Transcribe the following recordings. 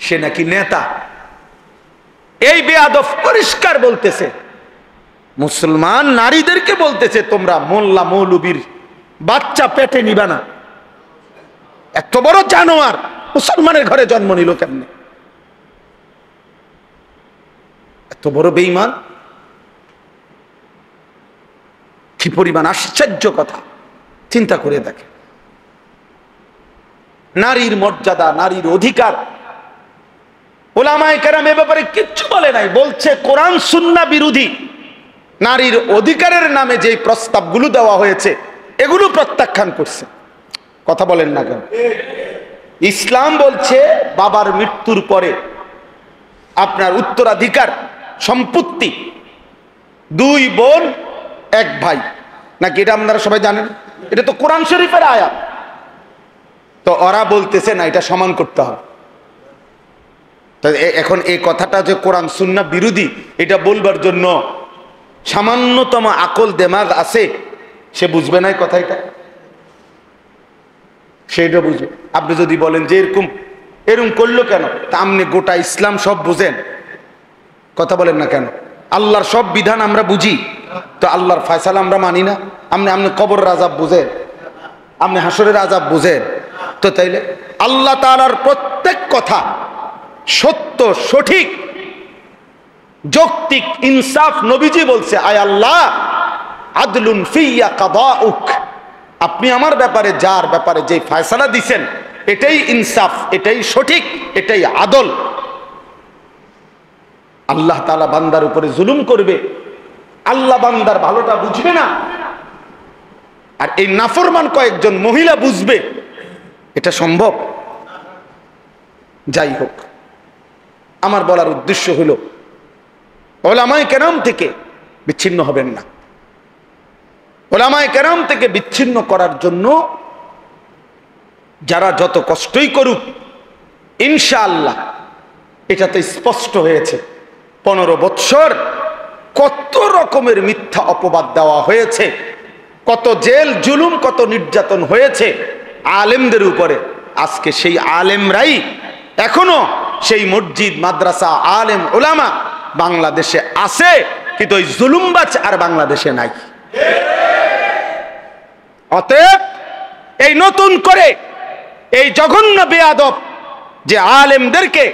সে নাকি নেতা। এই বেয়াদব পরিষ্কার বলতেছে, মুসলমান নারীদেরকে বলতেছে তোমরা মোল্লা মৌলবীর বাচ্চা পেটে নিবা না। এত বড় জানোয়ার মুসলমানের ঘরে জন্ম নিল কেমনে? এত বড় বেঈমান, কি পরিমাণ আশ্চর্য কথা! চিন্তা করে দেখে, নারীর মর্যাদা, নারীর অধিকার, উলামায়ে কেরাম এ ব্যাপারে কিচ্ছু বলে নাই। বলছে কোরআন সুন্নাহ বিরোধী নারীর অধিকারের নামে যে প্রস্তাবগুলো দেওয়া হয়েছে এগুলো প্রত্যাখ্যান করছে। কথা বলেন না কেন? ইসলাম বলছে বাবার মৃত্যুর পরে আপনার উত্তরাধিকার সম্পত্তি 2 বোন 1 ভাই, নাকি এটা আপনারা সবাই জানেন? এটা তো কোরআন শরীফের আয়াত। তো ওরা বলতেছে না, এটা সমান করতে হবে। তো এখন এই কথাটা যে কোরআন সুন্নাহ বিরোধী, এটা বলবার জন্য সামান্যতম আকল দেমাগ আছে, সে বুঝবে না এই কথাটা, সেটা বুঝবে। আপনি যদি বলেন যে এরকম করলো কেন, তা আপনি গোটা ইসলাম সব বুঝেন। কথা বলেন না কেন? আল্লাহর সব বিধান আমরা বুঝি, তো আল্লাহর ফয়সালা আমরা মানি না? আপনি কবরের আযাব বুঝেন, আপনি হাসরের আযাব বুঝেন? তো তাইলে আল্লাহ তাআলার প্রত্যেক কথা সত্য, সঠিক, যৌক্তিক, ইনসাফ। নবীজি বলছে, আয় আল্লাহ আদলুন ফিয়া কাদাউক, আপনি আমার ব্যাপারে যার ব্যাপারে যে ফয়সালা দিছেন এটাই ইনসাফ, এটাই সঠিক, এটাই আদল। আল্লাহ তাআলা বান্দার উপরে জুলুম করবে, আল্লাহ বান্দার ভালোটা বুঝবে না, আর এই নাফরমান কয়েকজন মহিলা বুঝবে? এটা সম্ভব? যাই হোক, আমার বলার উদ্দেশ্য হলো উলামায়ে কেরাম থেকে বিচ্ছিন্ন হবেন না। উলামায়ে কেরাম থেকে বিচ্ছিন্ন করার জন্য যারা যত কষ্টই করুক, ইনশাআল্লাহ এটাতে স্পষ্ট হয়েছে 15 বৎসর কত রকমের মিথ্যা অপবাদ দেওয়া হয়েছে, কত জেল জুলুম, কত নির্যাতন হয়েছে আলেমদের উপরে। আজকে সেই আলেমরাই এখনো সেই মসজিদ, মাদ্রাসা, আলেম, উলামা বাংলাদেশে আছে, কিন্তু ওই জুলুমবাজ আর বাংলাদেশে নাই। অতএব এই নতুন করে এই জঘন্য বেয়াদব যে আলেমদেরকে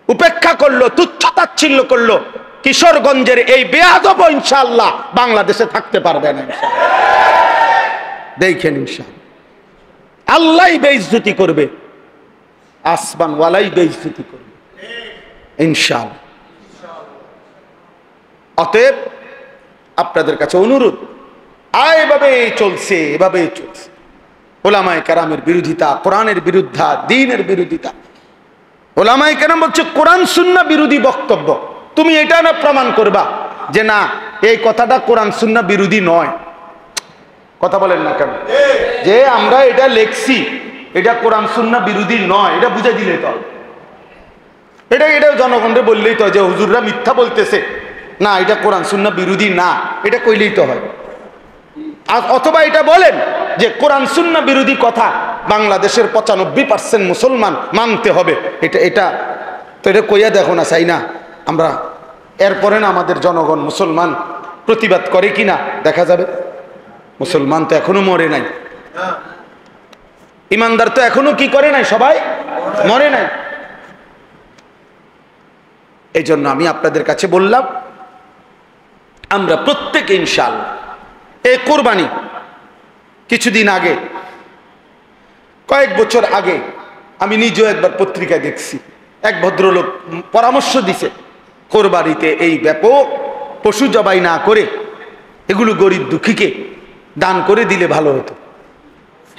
উপেক্ষা করলো, তুচ্ছ-তাচ্ছিল্য করলো, কিশোরগঞ্জের এই বেয়াদব ইনশাআল্লাহ বাংলাদেশে থাকতে পারবে না। দেখেন, ইনশাআল্লাহ আল্লাহই বেইজ্জতি করবে, আসমান ওয়ালাই বেইজ্জতি করবে ইনশাআল্লাহ। অতএব আপনাদের কাছে অনুরোধ, এভাবেই চলছে, এভাবেই চলছে। উলামায়ে কেরামের বিরোধিতা, কোরআনের বিরুদ্ধা, দ্বীনের বিরোধিতা। উলামায়ে কেরাম বলছে কোরআন সুন্নাহ বিরোধী বক্তব্য। তুমি এটা না প্রমাণ করবা যে না এই কথাটা কোরআন সুন্নাহ বিরোধী নয়। কথা বলেন না কেন? যে আমরা এটা লেখছি এটা কোরআন সুন্নাহ বিরোধী নয়, এটা বুঝে দিলে তো, এটা জনগণকে বললেই তো যে হুজুররা মিথ্যা বলতেছে, না এটা কোরআন সুন্নাহ বিরোধী না, এটা কইলেই তো হয়। অথবা এটা বলেন যে কোরআন সুন্নাহ বিরোধী কথা বাংলাদেশের 95% মুসলমান মানতে হবে, এটা তো এটা কইয়া দেখো না, চাই না আমরা। এরপরে না আমাদের জনগণ মুসলমান প্রতিবাদ করে কিনা দেখা যাবে। মুসলমান তো এখনো মরে নাই, ইমানদার তো এখনো কি করে নাই, সবাই মরে নাই। এই জন্য আমি আপনাদের কাছে বললাম, আমরা প্রত্যেকে ইনশাআল্লাহ এই কোরবানি, কিছুদিন আগে, কয়েক বছর আগে আমি নিজেও একবার পত্রিকায় দেখছি, এক ভদ্রলোক পরামর্শ দিছে কোরবানিতে এই ব্যাপক পশু জবাই না করে এগুলো গরিব দুঃখীকে দান করে দিলে ভালো হতো।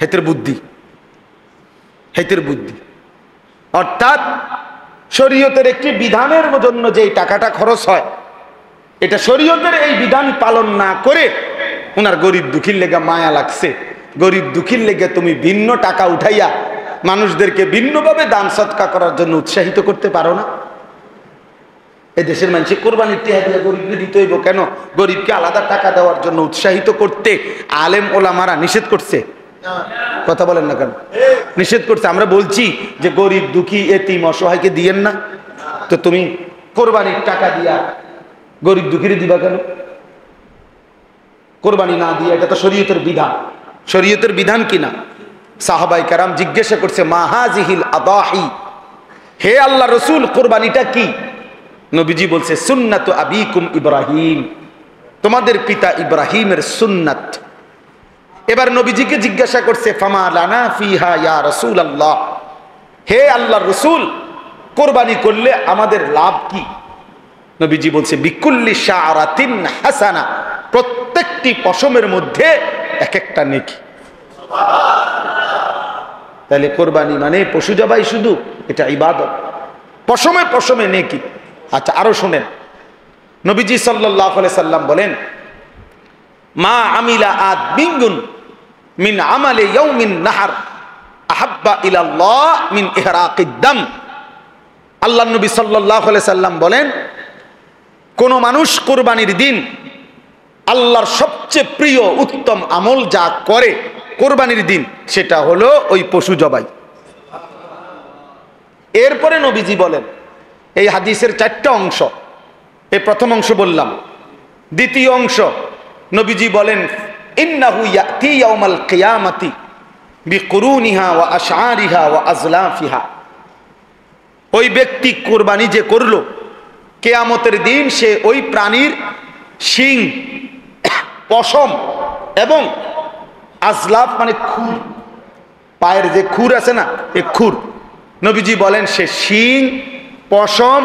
হেতের বুদ্ধি, হেতের বুদ্ধি। অর্থাৎ শরীয়তের একটি বিধানের জন্য যে টাকাটা খরচ হয়, এটা শরীয়তের এই বিধান পালন না করে ওনার গরিব দুঃখীর লেগে মায়া লাগছে, গরিব দুঃখীর লেগে তুমি ভিন্ন টাকা উঠাইয়া মানুষদেরকে ভিন্নভাবে দান সৎকা করার জন্য উৎসাহিত করতে পারো না? এই দেশের মানুষ কোরবানির টিহা দিয়ে গরিবকে দিতে হইব কেন? গরিবকে আলাদা টাকা দেওয়ার জন্য উৎসাহিত করতে আলেম ওলামারা নিষেধ করছে, কথা বলেন না কেন? নিষেধ করছে। আমরা বলছি যে গরিব দুঃখী এতিম অসহায়কে দিয়েন না, তো তুমি কোরবানির টাকা দিয়া গরিব দুঃখীরে দিবা কেন? কোরবানি না দিয়ে, এটা তো শরীয়তের বিধান। শরীয়তের বিধান কিনা? সাহাবায়ে কেরাম জিজ্ঞাসা করছে, মা হাযিহিল আদাহি, হে আল্লাহ রসুল কোরবানিটা কি? নবীজি বলছে, সুন্নাতু আবিকুম ইব্রাহিম, তোমাদের পিতা ইব্রাহিমের সুন্নাত। এবার নবীজিকে জিজ্ঞাসা করছে, ফামা লানা ফিহা ইয়া রাসূলুল্লাহ, হে আল্লাহর রাসূল কোরবানি করলে আমাদের লাভ কি? নবীজি বলছে, বিকুল্লি শাআরাতিন হাসানা, প্রত্যেকটি পশমের মধ্যে এক একটা নেকি। তাহলে কোরবানি মানে পশু জবাই শুধু? এটা ইবাদত, পশমে পশমে নেকি। আচ্ছা, আরো শুনেন, নবীজি সাল্লাল্লাহু আলাইহি সাল্লাম বলেন, মা আমিলা আদমিন মিন আমালি ইয়াউমিন নাহার আহাব্বা ইলাল্লাহ মিন ইহরাকিদ দাম। আল্লাহর নবী সাল্লাল্লাহু আলাইহি সাল্লাম বলেন, কোন মানুষ কোরবানির দিন আল্লাহর সবচেয়ে প্রিয় উত্তম আমল যা করে কোরবানির দিন, সেটা হলো ওই পশু জবাই। এরপরে নবীজি বলেন, এই হাদিসের 4টা অংশ, এই প্রথম অংশ বললাম। দ্বিতীয় অংশ নবীজি বলেন, ইন্নাহু ইয়াতি ইয়াউমাল কিয়ামাতি বিকুরুনিহা ওয়া আশআরিহা ওয়া আজলাফিহা, ওই ব্যক্তি কোরবানি যে করলো, কিয়ামতের দিন সে ওই প্রাণীর শিং, পশম এবং আজলাফ মানে খুর, পায়ের যে খুর আছে না, এই খুর, নবীজি বলেন সে শিং, পশম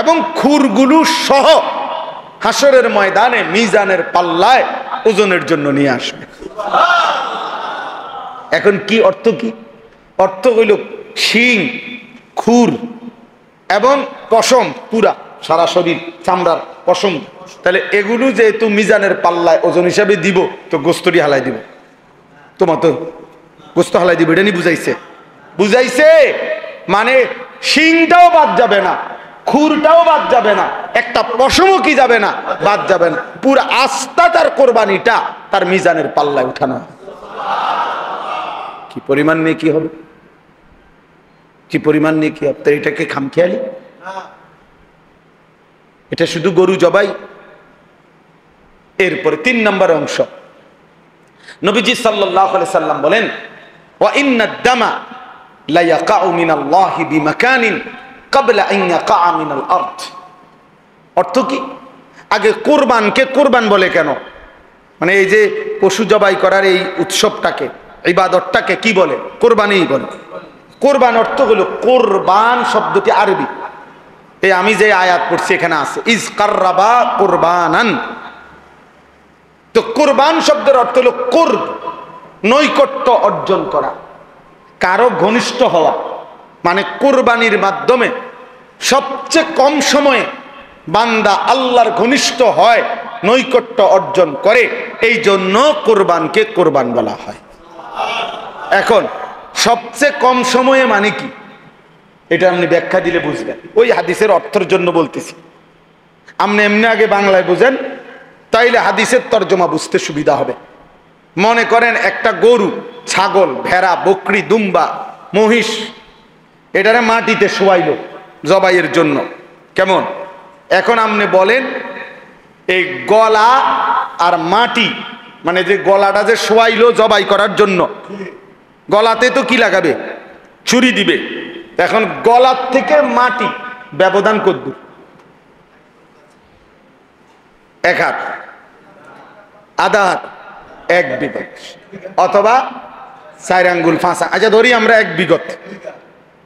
এবং খুরগুলো সহ হাসরের ময়দানে মিজানের পাল্লায় ওজনের জন্য নিয়ে আসবে। এখন কি অর্থ? কি অর্থ? হইল শিং, খুর এবং পশম, পুরা সারা শরীর চামড়ার পশম। তাহলে এগুলো যেহেতু মিজানের পাল্লায় ওজন হিসাবে দিব, তো গোস্তটি হালাই দিব। তোমার তো গোস্ত হালাই দিব, এটা নি বুঝাইছে? বুঝাইছে মানে শিংটাও বাদ যাবে না, খুরটাও বাদ যাবে না, একটা পশমও কি যাবে না, বাদ যাবে না, পুরো আস্থা তার কোরবানিটা তার মিজানের পাল্লায় উঠানো। কি পরিমাণ নিয়ে কি হবে, কি পরিমাণ নিয়ে কি হবে? এটাকে খামখেয়ালি? এটা শুধু গরু জবাই। এরপরে 3 নম্বর অংশ, নবীজি সাল্লাল্লাহু আলাইহি সাল্লাম বলেন, ওয়া ইন্নাদ দামা লা ইয়াকাউ মিনাল্লাহি বিমাকানিন ক্বাবলা আন ইয়াকা মিনাল আরদ। অর্থ কি? আগে কোরবানকে কোরবান বলে কেন? মানে এই যে পশু জবাই করার এই উৎসবটাকে, ইবাদতটাকে কি বলে? কোরবানিই বলে। কোরবান অর্থ হলো, কোরবান শব্দটি আরবি, এই আমি যে আয়াত পড়ছি এখানে আছে, ইজ কাররাবা কোরবানান। তো কোরবান শব্দের অর্থ হলো কুরব, নৈকট্য অর্জন করা, কারো ঘনিষ্ঠ হওয়া। মানে কোরবানির মাধ্যমে সবচেয়ে কম সময়ে বান্দা আল্লাহর ঘনিষ্ঠ হয়, নৈকট্য অর্জন করে, এই জন্য কোরবানকে কোরবান বলা হয়। এখন সবচেয়ে কম সময়ে মানে কি, এটা আপনি ব্যাখ্যা দিলে বুঝবেন। ওই হাদিসের অর্থের জন্য বলতেছি, আপনি এমনি আগে বাংলায় বুঝেন, তাইলে হাদিসের তর্জমা বুঝতে সুবিধা হবে। মনে করেন একটা গরু, ছাগল, ভেড়া, বকরি, দুম্বা, মহিষ, এটারে মাটিতে শোয়াইল জবাইয়ের জন্য। কেমন? এখন আপনি বলেন, এই গলা আর মাটি, মানে যে গলাটা যে শোয়াইলো জবাই করার জন্য, গলাতে তো কি লাগাবে? ছুরি দিবে। এখন গলার থেকে মাটি ব্যবধান কতদূর? 1 হাত, আধা হাত, 1 বিঘত, অথবা 4 আঙ্গুল, 5। আচ্ছা ধরি আমরা 1 বিঘত,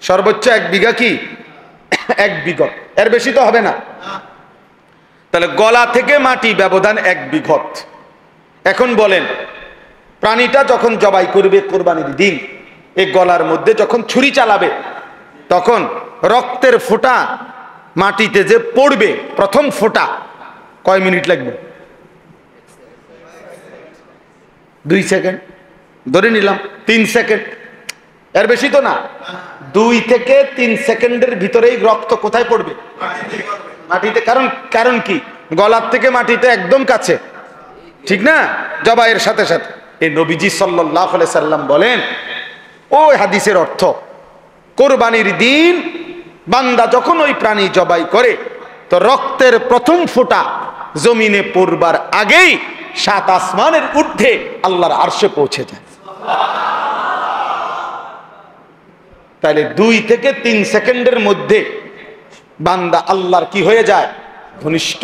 সর্বোচ্চ 1 বিঘা কি 1 বিঘত, এর বেশি তো হবে না। তাহলে গলা থেকে মাটি ব্যবধান 1 বিঘত। এখন বলেন, প্রাণীটা যখন জবাই করবে কোরবানির দিন, এই গলার মধ্যে যখন ছুরি চালাবে, তখন রক্তের ফোঁটা মাটিতে যে পড়বে, প্রথম ফোঁটা কয় মিনিট লাগবে? 2 সেকেন্ড ধরে নিলাম, 3 সেকেন্ড, এর বেশি তো না। 2 থেকে 3 সেকেন্ডের ভিতরেই রক্ত কোথায় পড়বে? মাটিতে। কারণ কি? গলার থেকে মাটিতে একদম কাছে, ঠিক না? জবাইয়ের সাথে সাথে। এই নবীজি সাল্লাল্লাহু আলাইহি সাল্লাম বলেন, ওই হাদিসের অর্থ, কোরবানির দিন বান্দা যখন ওই প্রাণী জবাই করে তো রক্তের প্রথম ফোঁটা জমিনে পড়বার আগেই 7 আসমানের ঊর্ধ্বে আল্লাহর আরশে পৌঁছে যায়। তাহলে 2 থেকে 3 সেকেন্ডের মধ্যে বান্দা আল্লাহর কি হয়ে যায়? ঘনিষ্ঠ।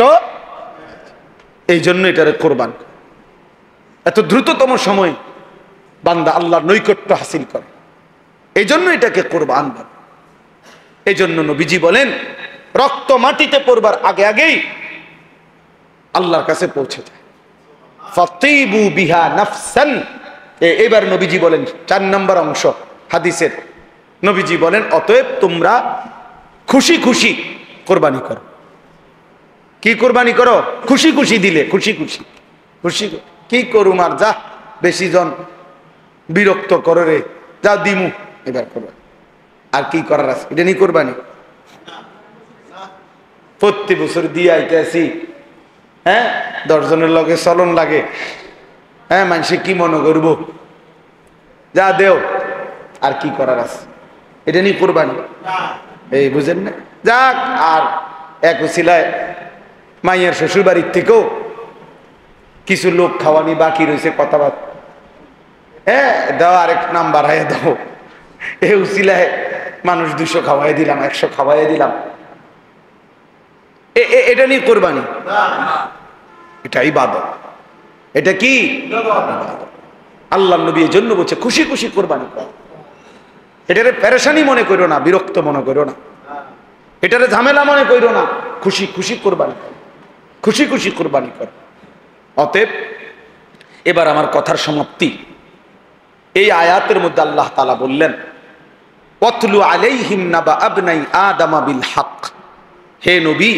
এই জন্য এটারে কোরবান, এত দ্রুততম সময় বান্দা আল্লাহর নৈকট্য হাসিল করে, এই জন্য এটাকে কোরবান বলে। এই জন্য নবীজি বলেন, রক্ত মাটিতে পড়বার আগে আগেই আল্লাহর কাছে পৌঁছে যায়। ফাতিবু বিহা নাফসান। এবার নবীজি বলেন 4 নম্বর অংশ হাদিসের, নবীজি বলেন, অতএব তোমরা খুশি খুশি কোরবানি করো। কি কোরবানি করো? খুশি খুশি দিলে, খুশি খুশি খুশি। কি করুম আর, যা বেশি জন বিরক্ত করো রে, যা দিমু এবার করবা, আর কি করার আছে? এটা নিয়ে কোরবানি। প্রতি বছর দিয়ে আইতে আসি, হ্যাঁ 10 জনের লগে চলন লাগে, হ্যাঁ মানুষে কি মনে করব, যা দেও, আর কি করার আছে? এটা নিয়ে কোরবানি, এই বুঝেন না? যাক, আর এক উছিলায় মাইয়ার শ্বশুর বাড়ির থেকেও কিছু লোক খাওয়ানি বাকি রয়েছে, কথাবার্তা, হ্যাঁ দাও, আরেক নাম বাড়াইয়া দাও, এই উছিলায় মানুষ 200 খাওয়াই দিলাম, 100 খাওয়াই দিলাম, এটা নিয়ে কোরবানি? এটা ইবাদত। এটা কি? আল্লাহ নবী এর জন্য বলছে খুশি খুশি কোরবানি করো। এটারে পেরেশানি মনে করো না, বিরক্ত মনে করো না, এটারে ঝামেলা মনে করো না, খুশি খুশি কোরবানি করো, খুশি খুশি কোরবানি করো। অতএব এবার আমার কথার সমাপ্তি। এই আয়াতের মধ্যে আল্লাহ তাআলা বললেন, ওয়াতলু আলাইহিম নাবা আবনাই আদামা বিল হক। হে নবী,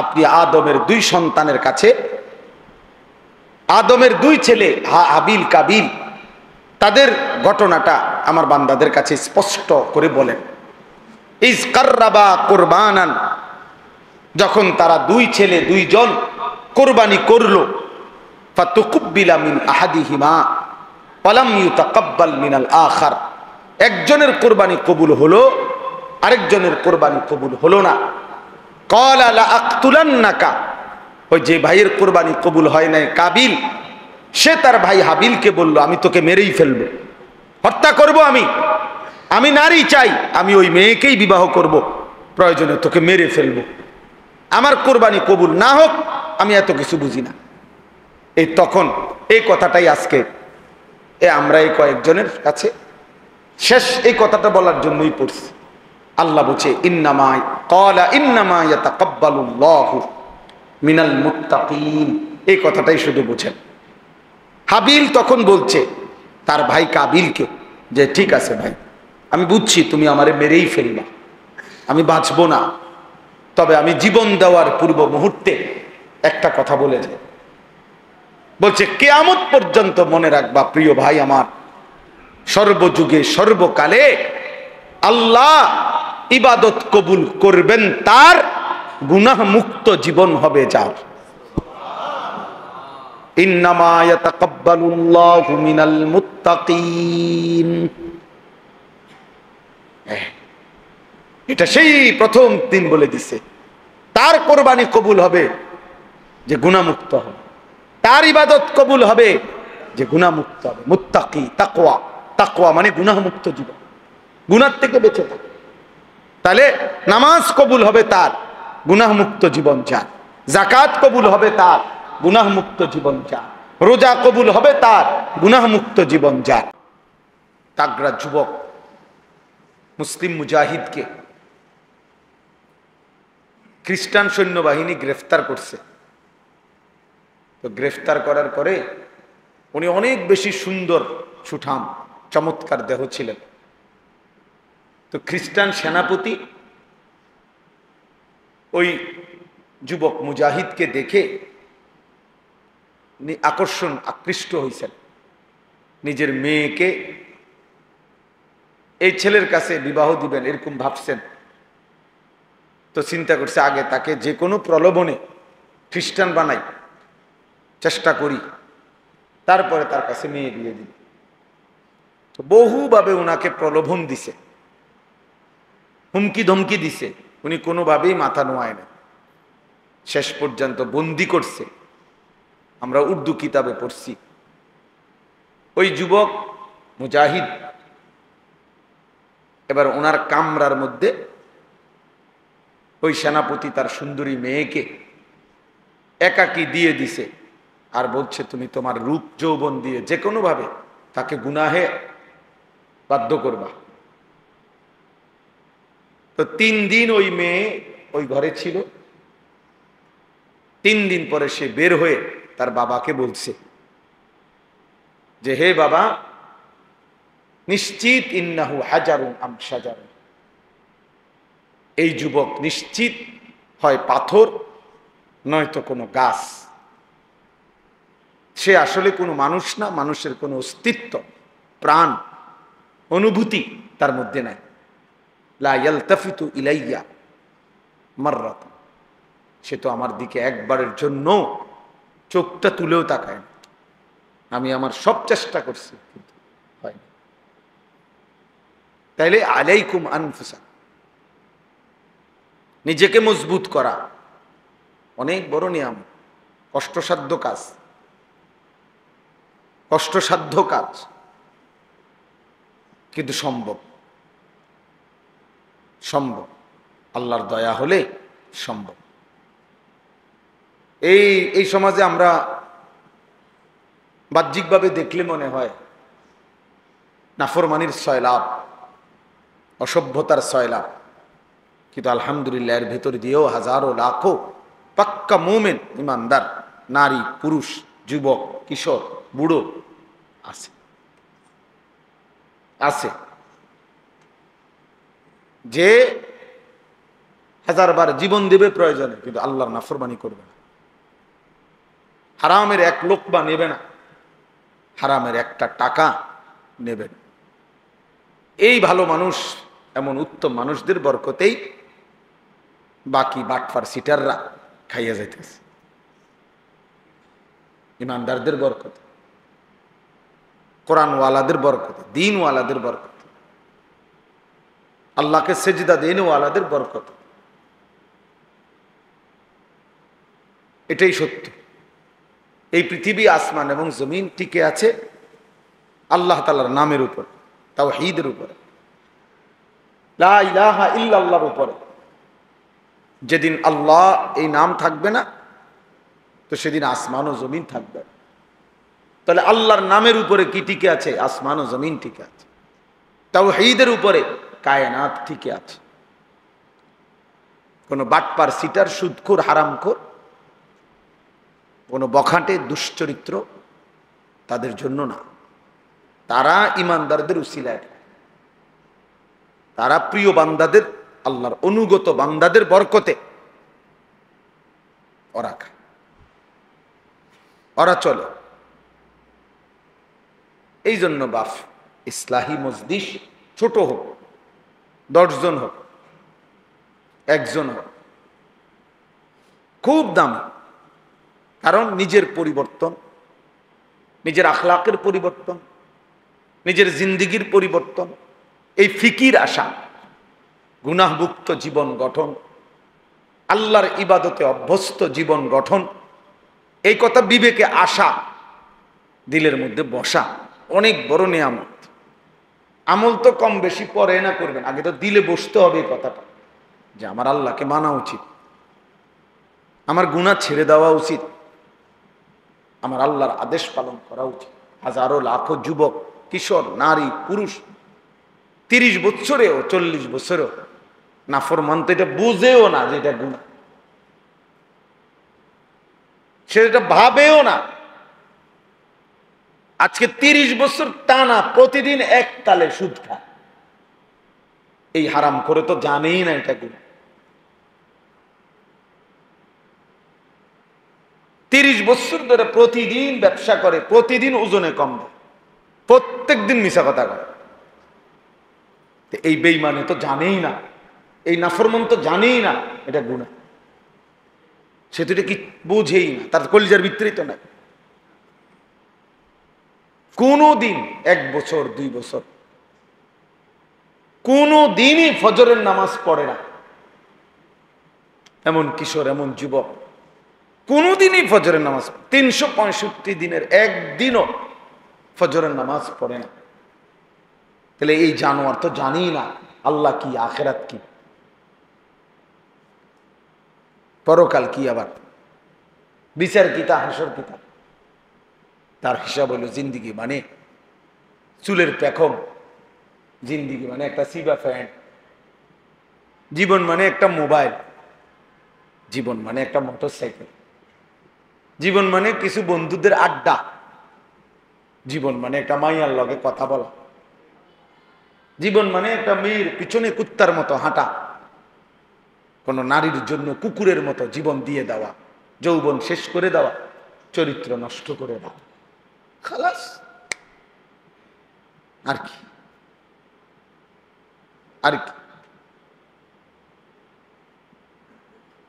আপনি আদমের 2 সন্তানের কাছে, আদমের 2 ছেলে হাবিল কাবিল, তাদের ঘটনাটা আমার বান্দাদের কাছে স্পষ্ট করে বলেন। ইজ কাররাবা কুরবানান, যখন তারা 2 ছেলে 2 জন কোরবানি করলো, ফাতুকুব্বিলা মিন আহাদিহিমা ওয়ালাম ইউতাকাব্বাল মিনাল আখার, একজনের কোরবানি কবুল হলো, আরেকজনের কোরবানি কবুল হলো না। ক্বালা লা আকতুলান্নাকা, ওই যে ভাইয়ের কোরবানি কবুল হয় নাই কাবিল, সে তার ভাই হাবিলকে বলল, আমি তোকে মেরেই ফেলবো, হত্যা করব, আমি নারী চাই, আমি ওই মেয়েকেই বিবাহ করব, প্রয়োজনে তোকে মেরে ফেলবো, আমার কোরবানি কবুল না হোক, আমি এত কিছু বুঝি না। এই তখন এই কথাটাই আজকে আমরা এই কয়েকজনের কাছে শেষ এই কথাটা বলার জন্যই পড়ছি। আল্লাহ বলছে, ইন্নামা ক্বালা ইন্নামা ইয়াতাকাব্বালুল্লাহু মিনাল মুত্তাকিন, এই কথাটাই শুধু বুঝেন। হাবিল তখন বলছে তার ভাই কাবিলকে যে, ঠিক আছে ভাই, আমি বুঝছি তুমি আমারে মেরেই ফেলবা, আমি বাঁচবো না, তবে আমি জীবন দেওয়ার পূর্ব মুহূর্তে একটা কথা বলে যাই। বলছে, কিয়ামত পর্যন্ত মনে রাখবা প্রিয় ভাই আমার, সর্বযুগে সর্বকালে আল্লাহ ইবাদত কবুল করবেন তার, গুনাহ মুক্ত জীবন হবে যার। ইন্নামা ইয়াতাকাব্বালুল্লাহু মিনাল মুত্তাকিন, এটা সেই প্রথম দিন বলে দিছে, তার কোরবানি কবুল হবে যে গুনাহমুক্ত হবে, তার ইবাদত কবুল হবে যে গুনাহমুক্ত হবে। মুত্তাকি, তাকওয়া, তাকওয়া মানে গুনাহমুক্ত জীবন, গুনাহ থেকে বেঁচে থাকে। তাহলে নামাজ কবুল হবে তার, গুনাহমুক্ত জীবন যার। যাকাত কবুল হবে তার, গুনাহমুক্ত জীবন যার। রোজা কবুল হবে তার, গুনাহমুক্ত জীবন যার। তাগড়া যুবক মুসলিম মুজাহিদকে খ্রিস্টান সৈন্যবাহিনী গ্রেফতার করছে। তো গ্রেফতার করার পরে উনি অনেক বেশি সুন্দর, সুঠাম, চমৎকার দেহ ছিলেন। তো খ্রিস্টান সেনাপতি ওই যুবক মুজাহিদকে দেখে আকৃষ্ট হয়েছেন, নিজের মেয়েকে এই ছেলের কাছে বিবাহ দিবেন এরকম ভাবছেন। তো চিন্তা করছে, আগে তাকে যে কোনো প্রলোভনে খ্রিস্টান বানাই, চেষ্টা করি, তারপরে তার কাছে মেয়ে দিয়ে দিল। তো বহুভাবে ওনাকে প্রলোভন দিছে, হুমকি ধমকি দিছে, উনি কোনোভাবেই মাথা নোয়ায় না। শেষ পর্যন্ত বন্দি করছে। আমরা উর্দু কিতাবে পড়ছি, ওই যুবক মুজাহিদ এবার ওনার কামরার মধ্যে ওই সেনাপতি তার সুন্দরী মেয়েকে একাকী দিয়ে দিছে, আর বলছে তুমি তোমার রূপ যৌবন দিয়ে যে কোনো ভাবে তাকে গুনাহে বাধ্য করবা। তো 3 দিন ওই মেয়ে ওই ঘরে ছিল। 3 দিন পরে সে বের হয়ে তার বাবাকে বলছে যে হে বাবা, নিশ্চিত ইন্নাহু হাজারুন আম শাজারুন, এই যুবক নিশ্চিত হয় পাথর নয়তো কোনো গাছ। সে আসলে কোনো মানুষ না, মানুষের কোনো অস্তিত্ব, প্রাণ, অনুভূতি তার মধ্যে নাই। লা ইয়ালতাফিতু ইলাইয়া মাররাত, সে তো আমার দিকে একবারের জন্য চোখটা তুলেও তাকায় না। আমি আমার সব চেষ্টা করছি কিন্তু হয়নি। তাইলে আলাইকুম আনফুসা, নিজেকে মজবুত করা অনেক বড় নিয়ম, কষ্টসাধ্য কাজ, কষ্টসাধ্য কাজ, কিন্তু সম্ভব। সম্ভব, আল্লাহর দয়া হলে সম্ভব। এই সমাজে আমরা বাহ্যিকভাবে দেখলে মনে হয় নাফরমানির সয়লাভ, অসভ্যতার সয়লাভ, কিন্তু আলহামদুলিল্লাহ এর ভেতর দিয়েও হাজারো লাখো পাক্কা মোমেন ইমানদার নারী, পুরুষ, যুবক, কিশোর, বুড়ো আছে আছে যে 1000 বার জীবন দেবে প্রয়োজনে, কিন্তু আল্লাহর নাফরমানি করবে না। হারামের 1 লোকমা নেবে না, হারামের একটা টাকা নেবে না। এই ভালো মানুষ, এমন উত্তম মানুষদের বরকতেই বাকি বাটফার সিটাররা খাইয়া যাইতেছে। ইমানদারদের বরকত, কোরআনওয়ালাদের বরকত, দিনওয়ালাদের বরকত, আল্লাহকে সেজদা দেনওয়ালাদের বরকত। এটাই সত্য। এই পৃথিবী, আসমান এবং জমিন টিকে আছে আল্লাহ তাআলার নামের উপর, তাওহীদের উপরে, লা ইলাহা ইল্লাল্লাহর উপরে। যেদিন আল্লাহ এই নাম থাকবে না, তো সেদিন আসমান ও জমিন থাকবে। তাহলে আল্লাহর নামের উপরে কি টিকে আছে? আসমান ও জমিন টিকে আছে। তাওহীদের উপরে কায়নাত টিকে আছে। কোন বাটপার, সিটার, সুদখোর, হারামখোর, কোন বখাটে, দুশ্চরিত্র তাদের জন্য না। তারা ইমানদারদের উসিলায়, তারা প্রিয় বান্দাদের, আল্লাহর অনুগত বান্দাদের বরকতে ওরা খায়, ওরা চলে। এই জন্য বাপ, ইসলাহি মজলিস ছোট হোক, 10 জন হোক, 1 জন হোক, খুব দামি। কারণ নিজের পরিবর্তন, নিজের আখলাকের পরিবর্তন, নিজের জিন্দিগির পরিবর্তন, এই ফিকির আসা, গুনাহমুক্ত জীবন গঠন, আল্লাহর ইবাদতে অভ্যস্ত জীবন গঠন, এই কথা বিবেকে আসা, দিলের মধ্যে বসা অনেক বড় নিয়ামত। আমল তো কম বেশি পরে না করবেন, আগে তো দিলে বসতে হবে এই কথাটা, যে আমার আল্লাহকে মানা উচিত, আমার গুনাহ ছেড়ে দেওয়া উচিত, আমার আল্লাহর আদেশ পালন করা উচিত। হাজারো লাখো যুবক, কিশোর, নারী, পুরুষ 30 বছরেও 40 বছরেও নাফরমান, তো এটা বুঝেও না যে এটা গুনাহ, সেটা ভাবেও না। আজকে 30 বছর টানা প্রতিদিন এক তালে সুদ খায়, এই হারাম করে তো জানেই না এটা গুনাহ। 30 বছর ধরে প্রতিদিন ব্যবসা করে, প্রতিদিন ওজনে কম দেয়, প্রত্যেক দিন মিছা কথা করে। এই বেঈমানে তো জানেই না, এই নাফরমান তো জানেই না এটা গুনাহ, সে তো এটা কি বুঝেই না, তার কলিজার ভিতরেই তো নাই। কোনো দিন 1 বছর 2 বছর কোনো দিনই ফজরের নামাজ পড়ে না, এমন কিশোর এমন যুবক কোনোদিনই ফজরের নামাজ 365 দিনের একদিনও ফজরের নামাজ পড়ে না। তাহলে এই জানোয়ার তো জানি না আল্লাহ কি, আখেরাত কি, পরকাল কি, আবার বিচার কি, তা হাসর কি। তার হিসাব হলো জিন্দিগি মানে চুলের পেখম, জিন্দিগি মানে একটা সিবা ফ্যান, জীবন মানে একটা মোবাইল, জীবন মানে একটা মোটরসাইকেল, জীবন মানে কিছু বন্ধুদের আড্ডা, জীবন মানে একটা মাইয়ার লগে কথা বলা, জীবন মানে একটা মেয়ের পিছনে কুত্তার মতো হাঁটা, কোন নারীর জন্য কুকুরের মতো জীবন দিয়ে দেওয়া, যৌবন শেষ করে দেওয়া, চরিত্র নষ্ট করে দেওয়া, খালাস। আর কি, আর কি?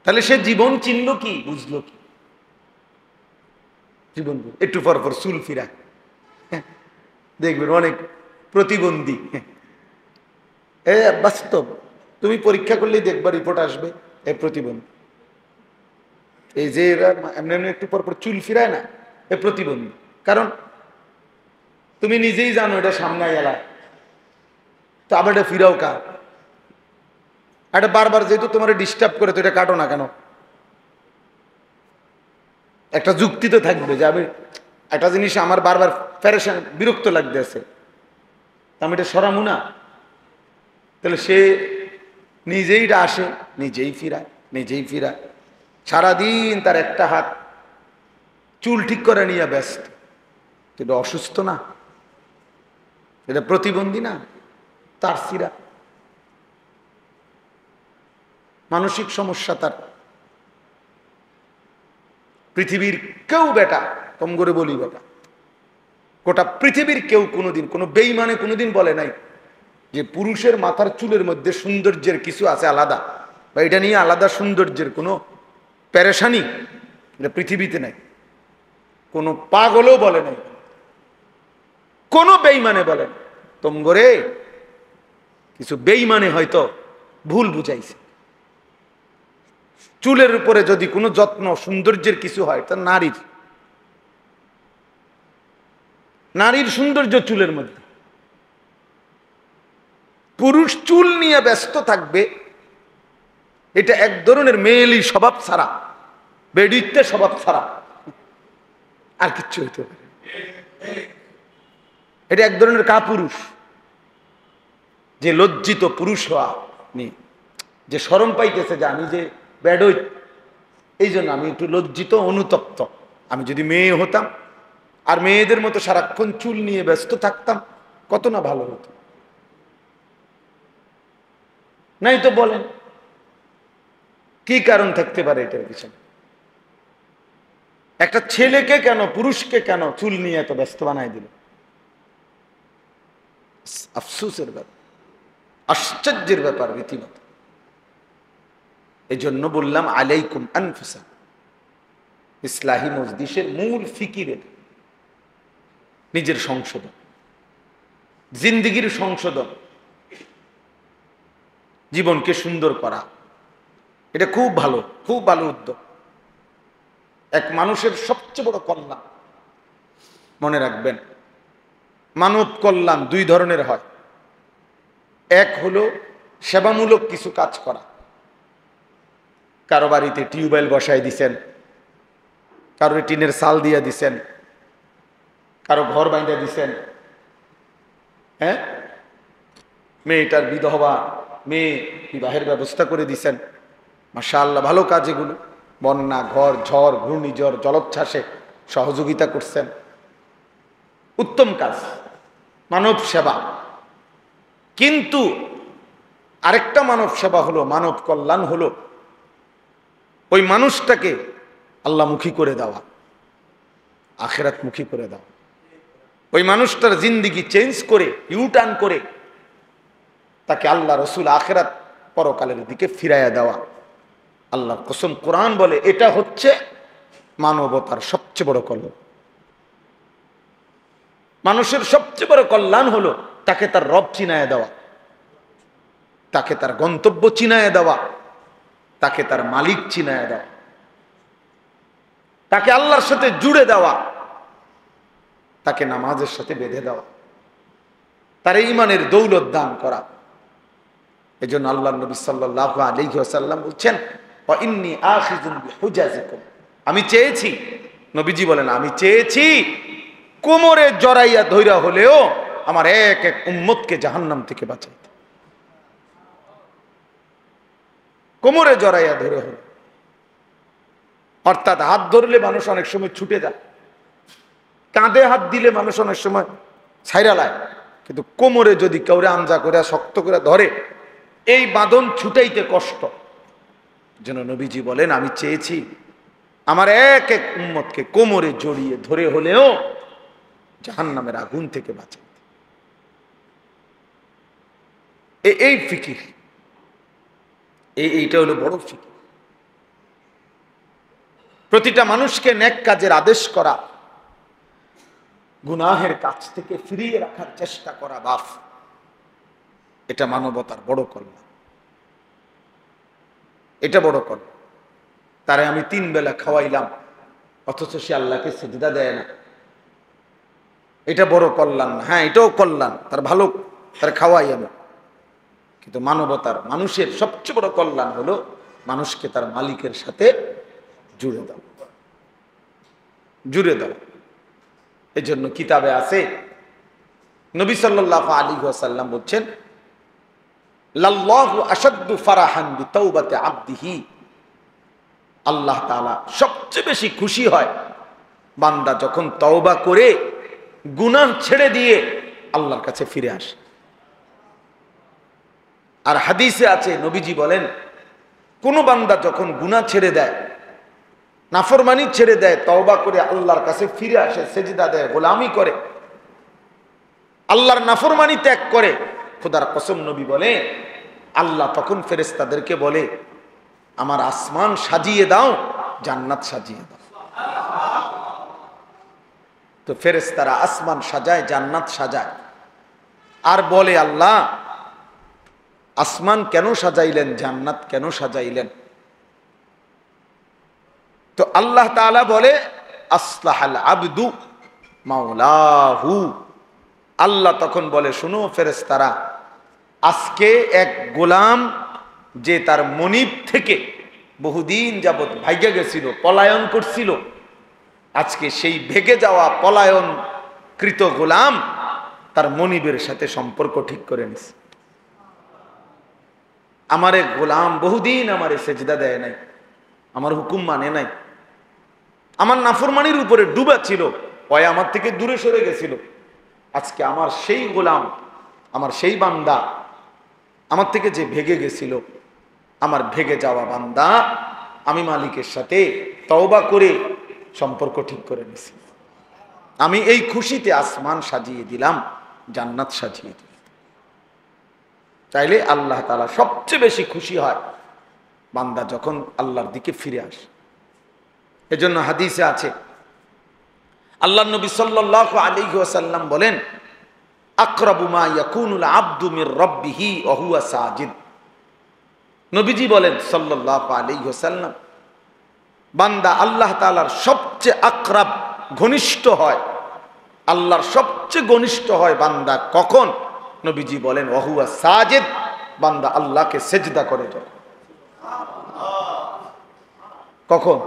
তাহলে সে জীবন চিনল কি, বুঝলো কি? জীবন একটু পর পর চুল ফিরা, দেখবেন অনেক প্রতিবন্ধী, বাস্তব, তুমি পরীক্ষা করলেই দেখবা রিপোর্ট আসবে এ প্রতিবন্ধী। এই যে এরা এমনি এমনি একটু পর পর চুল ফিরায় না, এ প্রতিবন্ধী। কারণ তুমি নিজেই জানো এটা সামনে এলা, তো আবার এটা ফিরাও কার? এটা বারবার যেহেতু তোমার ডিস্টার্ব করে, তো এটা কাটো না কেন? একটা যুক্তি তো থাকবে যে আমি একটা জিনিস আমার বারবার ফেরেশান বিরক্ত লাগতেছে, আমি এটা সরামু না। তাহলে সে নিজেই আসে, নিজেই ফিরায়, নিজেই ফিরায়, সারাদিন তার একটা হাত চুল ঠিক করে নিয়ে ব্যস্ত। এটা অসুস্থ না? এটা প্রতিবন্ধী না? তার সিরা মানসিক সমস্যা তার। পৃথিবীর কেউ বেটা, কম করে বলি বেটা, গোটা পৃথিবীর কেউ কোনোদিন, কোনো বেঈমানে কোনোদিন বলে নাই যে পুরুষের মাথার চুলের মধ্যে সৌন্দর্যের কিছু আছে আলাদা, বা এটা নিয়ে আলাদা সৌন্দর্যের কোনো পেরেশানি, এটা পৃথিবীতে নাই। কোনো পাগলও বলে নাই, কোনো বেঈমানে বলে না। তোমগরে কিছু বেঈমানে হয়তো ভুল বুঝাইছে। চুলের উপরে যদি কোনো যত্ন সৌন্দর্যের কিছু হয়, তা নারীর সৌন্দর্য চুলের মধ্যে। পুরুষ চুল নিয়ে ব্যস্ত থাকবে, এটা এক ধরনের মেয়েলি স্বভাব ছাড়া, বেডিত্বে স্বভাব ছাড়া আর কিচ্ছু হইতে পারে। এটা এক ধরনের কাপুরুষ, যে লজ্জিত পুরুষ হওয়া নিয়ে যে শরম পাইতেছে যে আমি যে বেডই, এই জন্য আমি একটু লজ্জিত, অনুতপ্ত। আমি যদি মেয়ে হতাম আর মেয়েদের মতো সারাক্ষণ চুল নিয়ে ব্যস্ত থাকতাম, কত না ভালো হতো। নাই তো বলেন কি কারণ থাকতে পারে এটার পিছনে? একটা ছেলেকে কেন, পুরুষকে কেন চুল নিয়ে এত ব্যস্ত বানাই দিল? আফসোসের ব্যাপার, আশ্চর্যের ব্যাপার রীতিমতো। এই জন্য বললাম আলাইকুম আনফুসা, ইসলাহি মজলিসের মূল ফিকিরের নিজের সংশোধন, জিন্দিগির সংশোধন, জীবনকে সুন্দর করা, এটা খুব ভালো, খুব ভালো উদ্যোগ। এক মানুষের সবচেয়ে বড় কল্যাণ, মনে রাখবেন, মানব কল্যাণ 2 ধরনের হয়। এক হলো সেবামূলক কিছু কাজ করা, কারো বাড়িতে টিউবওয়েল বসায় দিছেন, কারো টিনের চাল দিয়ে দিছেন, কারো ঘর বাইন্ধা দিছেন, হ্যাঁ, মেয়েটার বিধবা মেয়ে বিবাহের ব্যবস্থা করে দিছেন, মাশাআল্লাহ ভালো কাজ এগুলো। বন্যা, ঝড়, ঘূর্ণিঝড়, জলোচ্ছ্বাসে সহযোগিতা করছেন, উত্তম কাজ, মানব সেবা। কিন্তু আরেকটা মানব সেবা হলো, মানব কল্যাণ হলো ওই মানুষটাকে আল্লাহমুখী করে দেওয়া, আখিরাতমুখী করে দেওয়া, ওই মানুষটার জিন্দিগি চেঞ্জ করে, ইউটার্ন করে তাকে আল্লাহ রসুল আখিরাত পরকালের দিকে ফিরাইয়া দেওয়া। আল্লাহর কসম, কোরআন বলে এটা হচ্ছে মানবতার সবচেয়ে বড় কল্যাণ। মানুষের সবচেয়ে বড় কল্যাণ হলো তাকে তার রব চিনায় দেওয়া, তাকে তার গন্তব্য চিনায় দেওয়া, তাকে তার মালিক চিনায় দেওয়া, তাকে আল্লাহর সাথে জুড়ে দেওয়া, তাকে নামাজের সাথে বেঁধে দেওয়া, তার ঈমানের দৌলত দান করা। এজন্য আল্লাহর নবী সাল্লাল্লাহু আলাইহি ওয়াসাল্লাম বলছেন, ওয়া ইন্নী আখিযুন বিহুজাজিকুম, আমি চেয়েছি, নবীজি বলেন আমি চেয়েছি কোমরে জড়াইয়া ধইরা হলেও আমার এক এক উম্মতকে জাহান্নাম থেকে বাঁচাইতে। কোমরে জড়াইয়া ধরে হলো, অর্থাৎ হাত ধরলে মানুষ অনেক সময় ছুটে যায়, কাঁধে হাত দিলে মানুষ অনেক সময় ছাইরা লায়, কিন্তু কোমরে যদি কাউরে আমজা করে শক্ত করে ধরে এই বাঁধন ছুটাইতে কষ্ট। যেন নবীজি বলেন আমি চেয়েছি আমার এক এক উম্মতকে কোমরে জড়িয়ে ধরে হলেও জাহান্নামের আগুন থেকে বাঁচাইতে। এই ফিকির, এইটা হলো বড় ফিকির। প্রতিটা মানুষকে নেক কাজের আদেশ করা, গুনাহের কাছ থেকে ফিরিয়ে রাখার চেষ্টা করা, বাপ এটা মানবতার বড় কল্যাণ, এটা বড় কল্যাণ। তারে আমি 3 বেলা খাওয়াইলাম অথচ সে আল্লাহকে সিজদা দেয় না, এটা বড় কল্যাণ না? হ্যাঁ, এটাও কল্যাণ, তার ভালো, তার খাওয়াই আমি, কিন্তু মানবতার, মানুষের সবচেয়ে বড় কল্যাণ হলো মানুষকে তার মালিকের সাথে জুড়ে দাও, জুড়ে দাও। এই জন্য কিতাবে আছে, নবী সাল্লাল্লাহু আলাইহি ওয়াসাল্লাম বলছেন, লাল্লাহু আশাদ্দু ফারাহান বিতাওবাতি আবদিহি, আল্লাহ তাআলা সবচেয়ে বেশি খুশি হয় বান্দা যখন তওবা করে গুনাহ ছেড়ে দিয়ে আল্লাহর কাছে ফিরে আসে। আর হাদিসে আছে, নবীজি বলেন, কোন বান্দা যখন গুনাহ ছেড়ে দেয়, নাফরমানি ছেড়ে দেয়, তওবা করে আল্লাহর কাছে ফিরে আসে, সেজদা দেয়, গোলামি করে, আল্লাহর নাফরমানি ত্যাগ করে, খোদার কসম নবী বলে আল্লাহ তখন ফেরেশতাদেরকে বলে, আমার আসমান সাজিয়ে দাও, জান্নাত সাজিয়ে দাও। তো ফেরেশতারা আসমান সাজায়, জান্নাত সাজায়, আর বলে আল্লাহ আসমান কেন সাজাইলেন, জান্নাত কেন সাজাইলেন? তো আল্লাহ তাআলা বলে, আসলাহাল আবদু মাওলাহু, আল্লাহ তখন বলে, শুনো ফেরেশতারা, আজকে এক গোলাম যে তার মনিব থেকে বহুদিন যাবৎ ভাইগা গেছিল, পলায়ন করছিল, আজকে সেই ভেগে যাওয়া পলায়ন কৃত গোলাম তার মনিবের সাথে সম্পর্ক ঠিক করে নিছে। আমারে গোলাম বহুদিন আমারে সেজদা দেয় নাই, আমার হুকুম মানে নাই, আমার নাফরমানির উপরে ডুবা ছিল, ওই আমার থেকে দূরে সরে গেছিল, আজকে আমার সেই গোলাম, আমার সেই বান্দা, আমার থেকে যে ভেগে গেছিল, আমার ভেগে যাওয়া বান্দা আমি মালিকের সাথে তওবা করে সম্পর্ক ঠিক করে নিছি। আমি এই খুশিতে আসমান সাজিয়ে দিলাম, জান্নাত সাজিয়ে দিলাম। চাইলে আল্লাহ তাআলা সবচেয়ে বেশি খুশি হয় বান্দা যখন আল্লাহর দিকে ফিরে আসে। এজন্য হাদিসে আছে, আল্লাহর নবী সাল্লাল্লাহু আলাইহি ওয়াসাল্লাম বলেন, আকরাবু মা ইয়াকুনুল আবদু মির রাব্বিহি ওয়া হুয়া সাজিদ। নবীজি বলেন সাল্লাল্লাহু আলাইহি ওয়াসাল্লাম, বান্দা আল্লাহ তাআলার সবচেয়ে আকরাব, ঘনিষ্ঠ হয়, আল্লাহর সবচেয়ে ঘনিষ্ঠ হয় বান্দা কখন? নবীজি বলেন ওয়া হুয়া সাজিদ, বান্দা আল্লাহকে সেজদা করে যখন। কখন?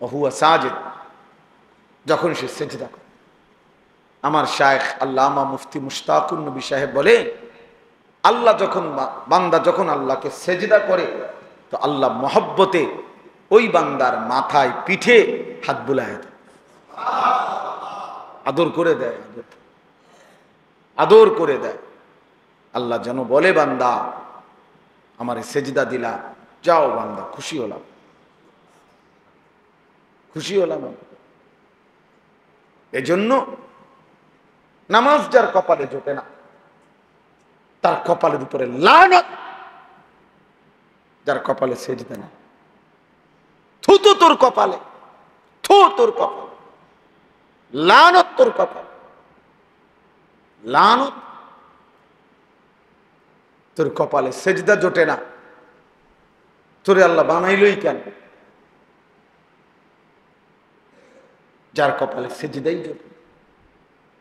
ওয়া হুয়া সাজিদ, যখন সে সেজদা করে। আমার শায়েখ আল্লামা মুফতি মুশতাকুন নবী সাহেব বলে, আল্লাহ যখন, বান্দা যখন আল্লাহকে সেজদা করে, তো আল্লাহ মহব্বতে ওই বান্দার মাথায়, পিঠে হাত বুলায় দেয়, আদর করে দেয়, আদর করে দেয়। আল্লাহ যেন বলে, বান্দা আমারে সেজদা দিলা, যাও বান্দা, খুশি হলাম, খুশি হলাম। এজন্য নামাজ যার কপালে জোটে না, তার কপালের উপরে লানত। যার কপালে সেজদা না, থু তো তোর কপালে, থু তোর কপালে। লানত তোর কপাল, লানত তোর কপালে। সেজদা জোটে না, তোরে আল্লাহ বানাইলই কেন? যার কপালে সেজদাই জোটে।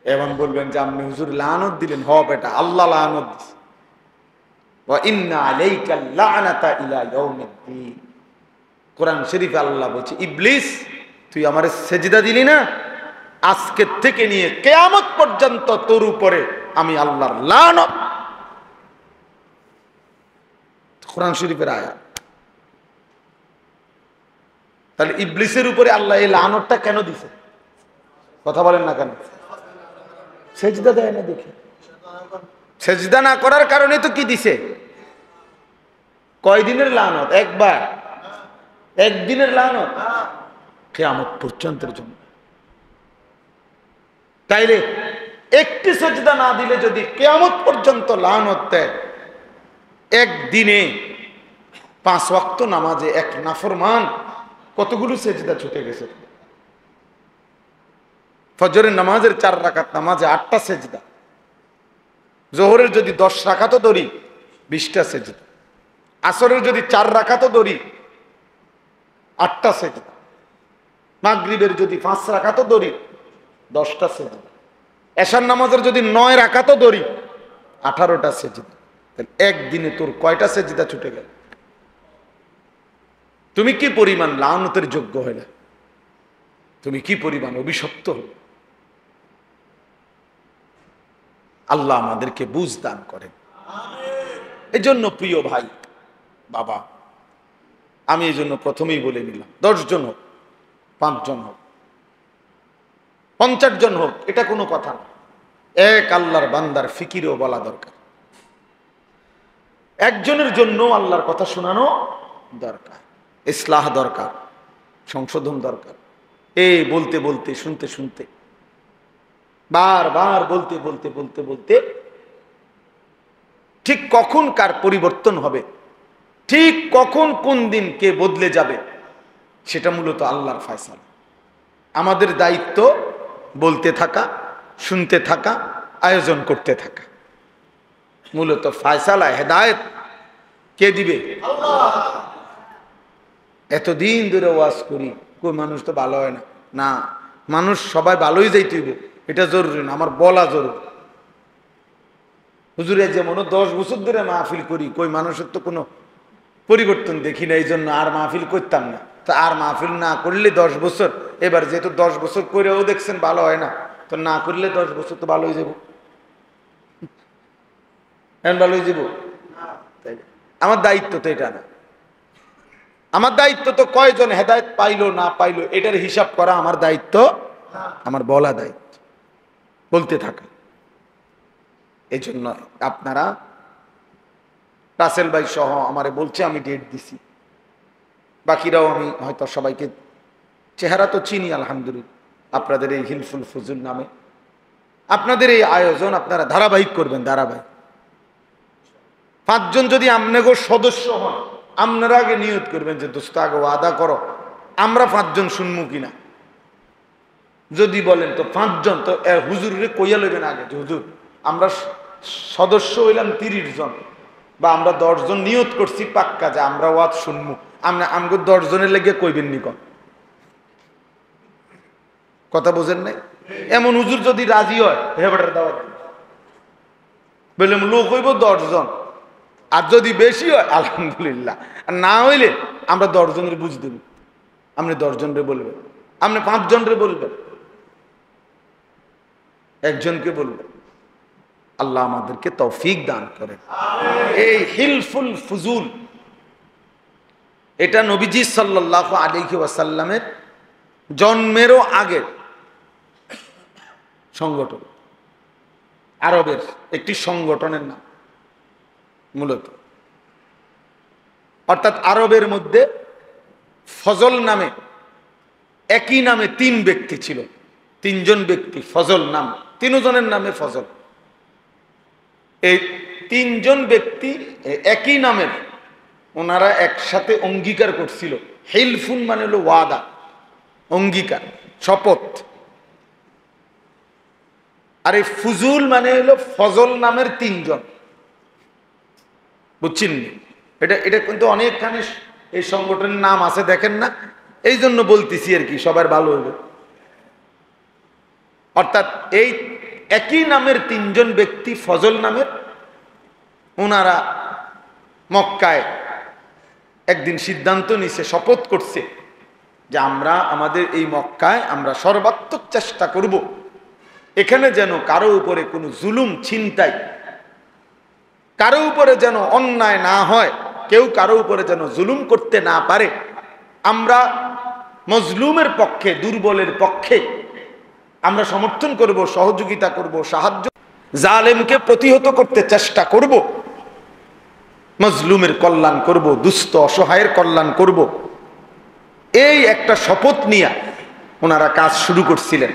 এমন বলবেন যে আপনি হুজুর লানত দিলেন। হ বেটা, আল্লাহ লানত দিছে। ওয়া ইন্না আলাইকা লানাতা ইলা ইয়াউমিদ্দিন। কোরআন শরীফে আল্লাহ বলছে, ইবলিস তুই আমারে সেজদা দিলি না, আজকে থেকে নিয়ে কিয়ামত পর্যন্ত তোর উপরে আমি আল্লাহর লানত। কোরআন শরীফের আয়াত। তাহলে ইবলিসের উপরে আল্লাহ এই লানতটা কেন দিছে? কথা বলেন না কেন? সেজদা দেয় না দেখে। সেজদা না করার কারণে তো কি দিছে? কয়দিনের লানত? একবার, একদিনের লানত, কিয়ামত পর্যন্তের জন্য। তাইলে একটি সেজদা না দিলে যদি কিয়ামত পর্যন্ত লানত দেয়, একদিনে 5 ওয়াক্ত নামাজে এক নাফরমান কতগুলো সেজদা ছুটে গেছে। ফজরের নামাজের 4 রাকাত নামাজে 8টা সেজদা, জোহরের যদি 10 রাকাতও ধরি 20টা সেজদা, আসরের যদি 4 রাকাতও ধরি 8টা সেজদা, মাগরিবের যদি 5 রাকাতও ধরি 10টা সেজদা, এশার নামাজের যদি 9 রাকাতও ধরি 18টা সেজদা। একদিনে তোর কয়টা সেজদা ছুটে গেল? তুমি কি পরিমাণ লানতের যোগ্য হলে, তুমি কি পরিমাণ অভিশপ্ত হলে। আল্লাহ আমাদেরকে বুঝ দান করেন। এই জন্য প্রিয় ভাই বাবা, আমি এই জন্য প্রথমেই বলে নিলাম, 10 জন হোক, 5 জন হোক, 50 জন হোক, এটা কোনো কথা না। এক আল্লাহর বান্দার ফিকিরও বলা দরকার। একজনের জন্য আল্লাহর কথা শোনানো দরকার, ইসলাহ দরকার, সংশোধন দরকার। এই বলতে বলতে, শুনতে শুনতে, বারবার বলতে বলতে বলতে বলতে ঠিক কখন কার পরিবর্তন হবে, ঠিক কখন কোন দিন কে বদলে যাবে, সেটা মূলত আল্লাহর ফয়সালা। আমাদের দায়িত্ব বলতে থাকা, শুনতে থাকা, আয়োজন করতে থাকা। মূলত ফয়সালা, হেদায়েত কে দিবে? আল্লাহ। এতদিন ধরে ওয়াজ করি, কই মানুষ তো ভালো হয় না। না, মানুষ সবাই ভালোই যাইতে হইব এটা জরুরি না, আমার বলা জরুরি। হুজুরে যেমন 10 বছর ধরে মাহফিল করি, কই মানুষের তো কোনো পরিবর্তন দেখি না, এই জন্য আর মাহফিল করতাম না। তো আর মাহফিল না করলে 10 বছর, এবার যেহেতু 10 বছর করেও দেখছেন ভালো হয় না, তো না করলে 10 বছর তো ভালো হয়ে যাব। ভালো হয়ে যাব। আমার দায়িত্ব তো এটা না। আমার দায়িত্ব তো কয়জন হেদায়েত পাইলো না পাইলো এটার হিসাব করা আমার দায়িত্ব, আমার বলা দায়িত্ব, বলতে থাকা। এই জন্য আপনারা, রাসেল ভাই সহ আমারে বলছে, আমি ডেট দিছি, বাকিরাও আমি হয়তো সবাইকে চেহারা তো চিনি আলহামদুলিল্লাহ। আপনাদের এই হিলফুল ফুজুল নামে আপনাদের এই আয়োজন আপনারা ধারাবাহিক করবেন, ধারাবাহিক। 5 জন যদি আমনেগো সদস্য হন, আপনারা আগে নিয়ত করবেন যে দোস্ত আগে ওয়াদা করো আমরা 5 জন শুনবো কিনা। যদি বলেন তো 5 জন, তো হুজুরে কইয়া লইবেন আগে যে হুজুর আমরা সদস্য হইলাম 30 জন, বা আমরা 10 জন নিয়ত করছি পাক্কা যে আমরা ওয়াজ শুনবো। আমগো 10 জনের লেগে কইবেন নি কন, কথা বোঝেন নাই? এমন হুজুর যদি রাজি হয় হেবাটার দাওয়াত বললাম, লোক হইব 10 জন, আর যদি বেশি হয় আলহামদুলিল্লাহ, আর না হইলে আমরা 10 জনের বুঝ দেব। আপনি 10 জনরে বলবেন, আপনি 5 জনরে বলবেন, একজনকে বলবেন। আল্লাহ আমাদেরকে তৌফিক দান করেন। এই হিলফুল ফুজুল এটা নবীজি সাল্লাল্লাহু আলাইহি ওয়াসাল্লামের জন্মেরও আগের সংগঠন, আরবের একটি সংগঠনের নাম মূলত। অর্থাৎ আরবের মধ্যে ফজল নামে, একই নামে 3 ব্যক্তি ছিল, 3 জন ব্যক্তি ফজল নাম, 3 জনের নামে ফজল। এই 3 জন ব্যক্তি একই নামের, ওনারা একসাথে অঙ্গীকার করছিল। হিলফুন মানে হলো ওয়াদা, অঙ্গীকার, শপথ। আর এই ফুজুল মানে হলো ফজল নামের তিনজন, বুঝছেন? এটা এটা কিন্তু অনেকখানি এই সংগঠনের নাম আছে, দেখেন না, এই জন্য বলতেছি আর কি, সবার ভালো হবে। অর্থাৎ এই একই নামের তিনজন ব্যক্তি, ফজল নামের, ওনারা মক্কায় একদিন সিদ্ধান্ত নিছে, শপথ করছে যে আমরা আমাদের এই মক্কায় আমরা সর্বাত্মক চেষ্টা করব এখানে যেন কারো উপরে কোনো জুলুম, ছিনতাই, কারো উপরে যেন অন্যায় না হয়, কেউ কারো উপরে যেন জুলুম করতে না পারে। আমরা মজলুমের পক্ষে, দুর্বলের পক্ষে আমরা সমর্থন করব, সহযোগিতা করব, সাহায্য, জালেমকে প্রতিহত করতে চেষ্টা করব, মজলুমের কল্যাণ করব, দুস্থ অসহায়ের কল্যাণ করব। এই একটা শপথ নিয়ে ওনারা কাজ শুরু করছিলেন।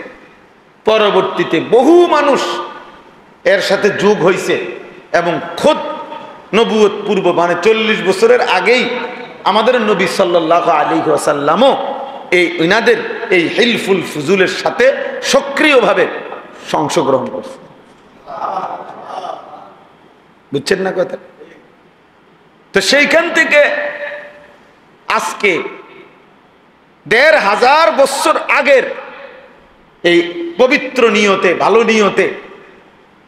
পরবর্তীতে বহু মানুষ এর সাথে যোগ হয়েছে এবং খোদ নবুয়ত পূর্ব মানে 40 বছরের আগেই আমাদের নবী সাল্লাল্লাহু আলাইহি ওয়াসাল্লামও এই ইনাদের এই হিলফুল ফুজুলের সাথে সক্রিয়ভাবে অংশগ্রহণ করছে। বুঝছেন না কথা? তো সেইখান থেকে আজকে 1500 বছর আগের এই পবিত্র নিয়তে, ভালো নিয়তে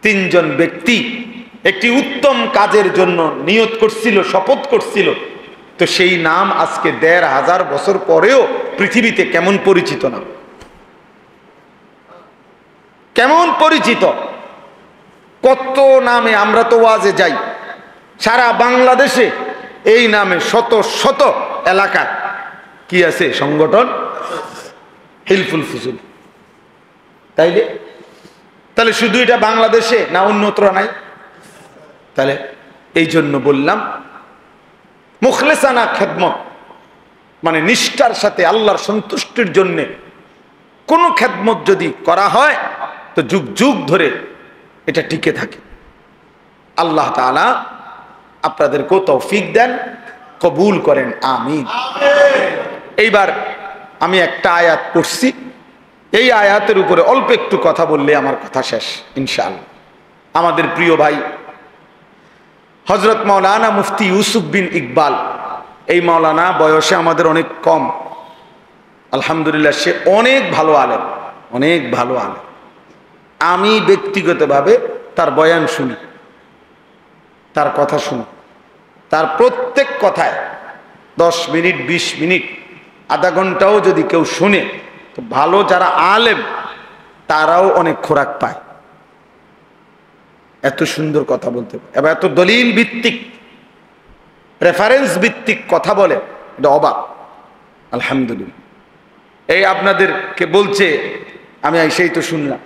তিনজন ব্যক্তি একটি উত্তম কাজের জন্য নিয়ত করছিল, শপথ করছিল। তো সেই নাম আজকে 1500 বছর পরেও পৃথিবীতে কেমন পরিচিত না, কেমন পরিচিত, কত নামে আমরা তো ওয়াজে যাই, সারা বাংলাদেশে এই নামে শত শত এলাকা কি আছে সংগঠন, হিলফুল ফুজুল। তাহলে শুধু এটা বাংলাদেশে না, অন্যত্র নাই? তাহলে এই জন্য বললাম মুখলেসানা খেদমত মানে নিষ্ঠার সাথে আল্লাহর সন্তুষ্টির জন্য কোনো খেদমত যদি করা হয় তো যুগ যুগ ধরে এটা টিকে থাকে। আল্লাহ তাআলা আপনাদেরকেও তৌফিক দেন, কবুল করেন, আমিন। এইবার আমি একটা আয়াত পড়ছি, এই আয়াতের উপরে অল্প একটু কথা বললে আমার কথা শেষ ইনশাআল্লাহ। আমাদের প্রিয় ভাই হযরত মাওলানা মুফতি ইউসুফ বিন ইকবাল, এই মাওলানা বয়সে আমাদের অনেক কম, আলহামদুলিল্লাহ সে অনেক ভালো আলেম, অনেক ভালো আলেম। আমি ব্যক্তিগতভাবে তার বয়ান শুনি, তার কথা শুনি, তার প্রত্যেক কথায় 10 মিনিট 20 মিনিট আধা ঘন্টাও যদি কেউ শুনে তো ভালো যারা আলেম তারাও অনেক খোরাক পায়। এত সুন্দর কথা বলতে পারে এবং এত দলিল ভিত্তিক, রেফারেন্স ভিত্তিক কথা বলে, এটা অবাক। আলহামদুলিল্লাহ। এই আপনাদেরকে বলছে, আমি সেই তো শুনলাম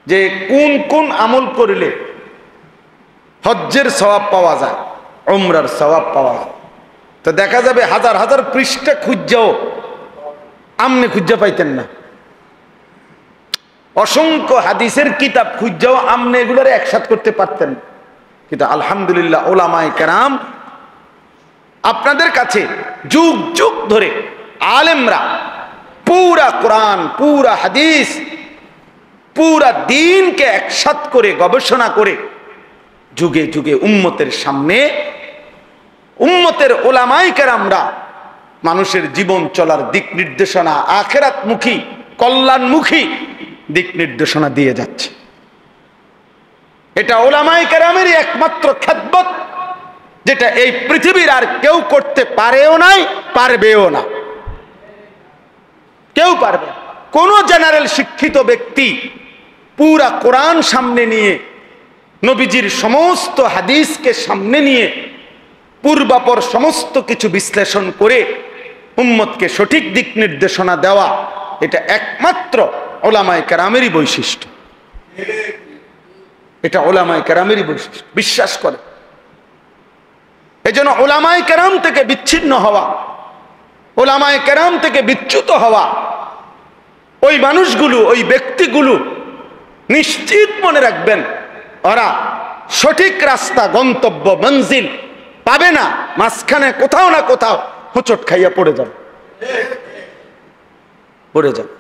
যে কোন কোন আমল করলে হজ্জের সওয়াব পাওয়া যায়, উমরার সওয়াব পাওয়া যায়। তো দেখা যাবে হাজার হাজার পৃষ্ঠা খুঁজাও আমনে খুঁজা পাইতেন না, অসংখ্য হাদিসের কিতাব খুঁজাও আমনে এগুলোর একসাথ করতে পারতেন। কিন্তু আলহামদুলিল্লাহ ওলামায়ে কেরাম আপনাদের কাছে যুগ যুগ ধরে আলেমরা পুরা কোরআন, পুরা হাদিস, পুরা দ্বীনকে একসাথ করে গবেষণা করে যুগে যুগে উম্মতের সামনে, উম্মতের ওলামায়ে কেরামরা মানুষের জীবন চলার দিক নির্দেশনা, আখিরাতমুখী, কল্যাণমুখী দিক নির্দেশনা দিয়ে যাচ্ছে। এটা ওলামায়ে কেরামেরই একমাত্র খেদমত, যেটা এই পৃথিবীর আর কেউ করতে পারেও নাই, পারবেও না, কেউ পারবে। কোন জেনারেল শিক্ষিত ব্যক্তি পুরা কোরআন সামনে নিয়ে, নবীজির সমস্ত হাদিসকে সামনে নিয়ে পূর্বাপর সমস্ত কিছু বিশ্লেষণ করে উম্মতকে সঠিক দিক নির্দেশনা দেওয়া, এটা একমাত্র ওলামায়ে কেরামেরই বৈশিষ্ট্য। এটা ওলামায়ে কেরামেরই বৈশিষ্ট্য, বিশ্বাস করে। এজন্য ওলামায়ে কেরাম থেকে বিচ্ছিন্ন হওয়া, ওলামায়ে কেরাম থেকে বিচ্যুত হওয়া, ওই মানুষগুলো, ওই ব্যক্তিগুলো নিশ্চিত মনে রাখবেন ওরা সঠিক রাস্তা, গন্তব্য, মঞ্জিল পাবে না, মাঝখানে কোথাও না কোথাও হোঁচট খাইয়া পড়ে যাবে, পড়ে যাবে।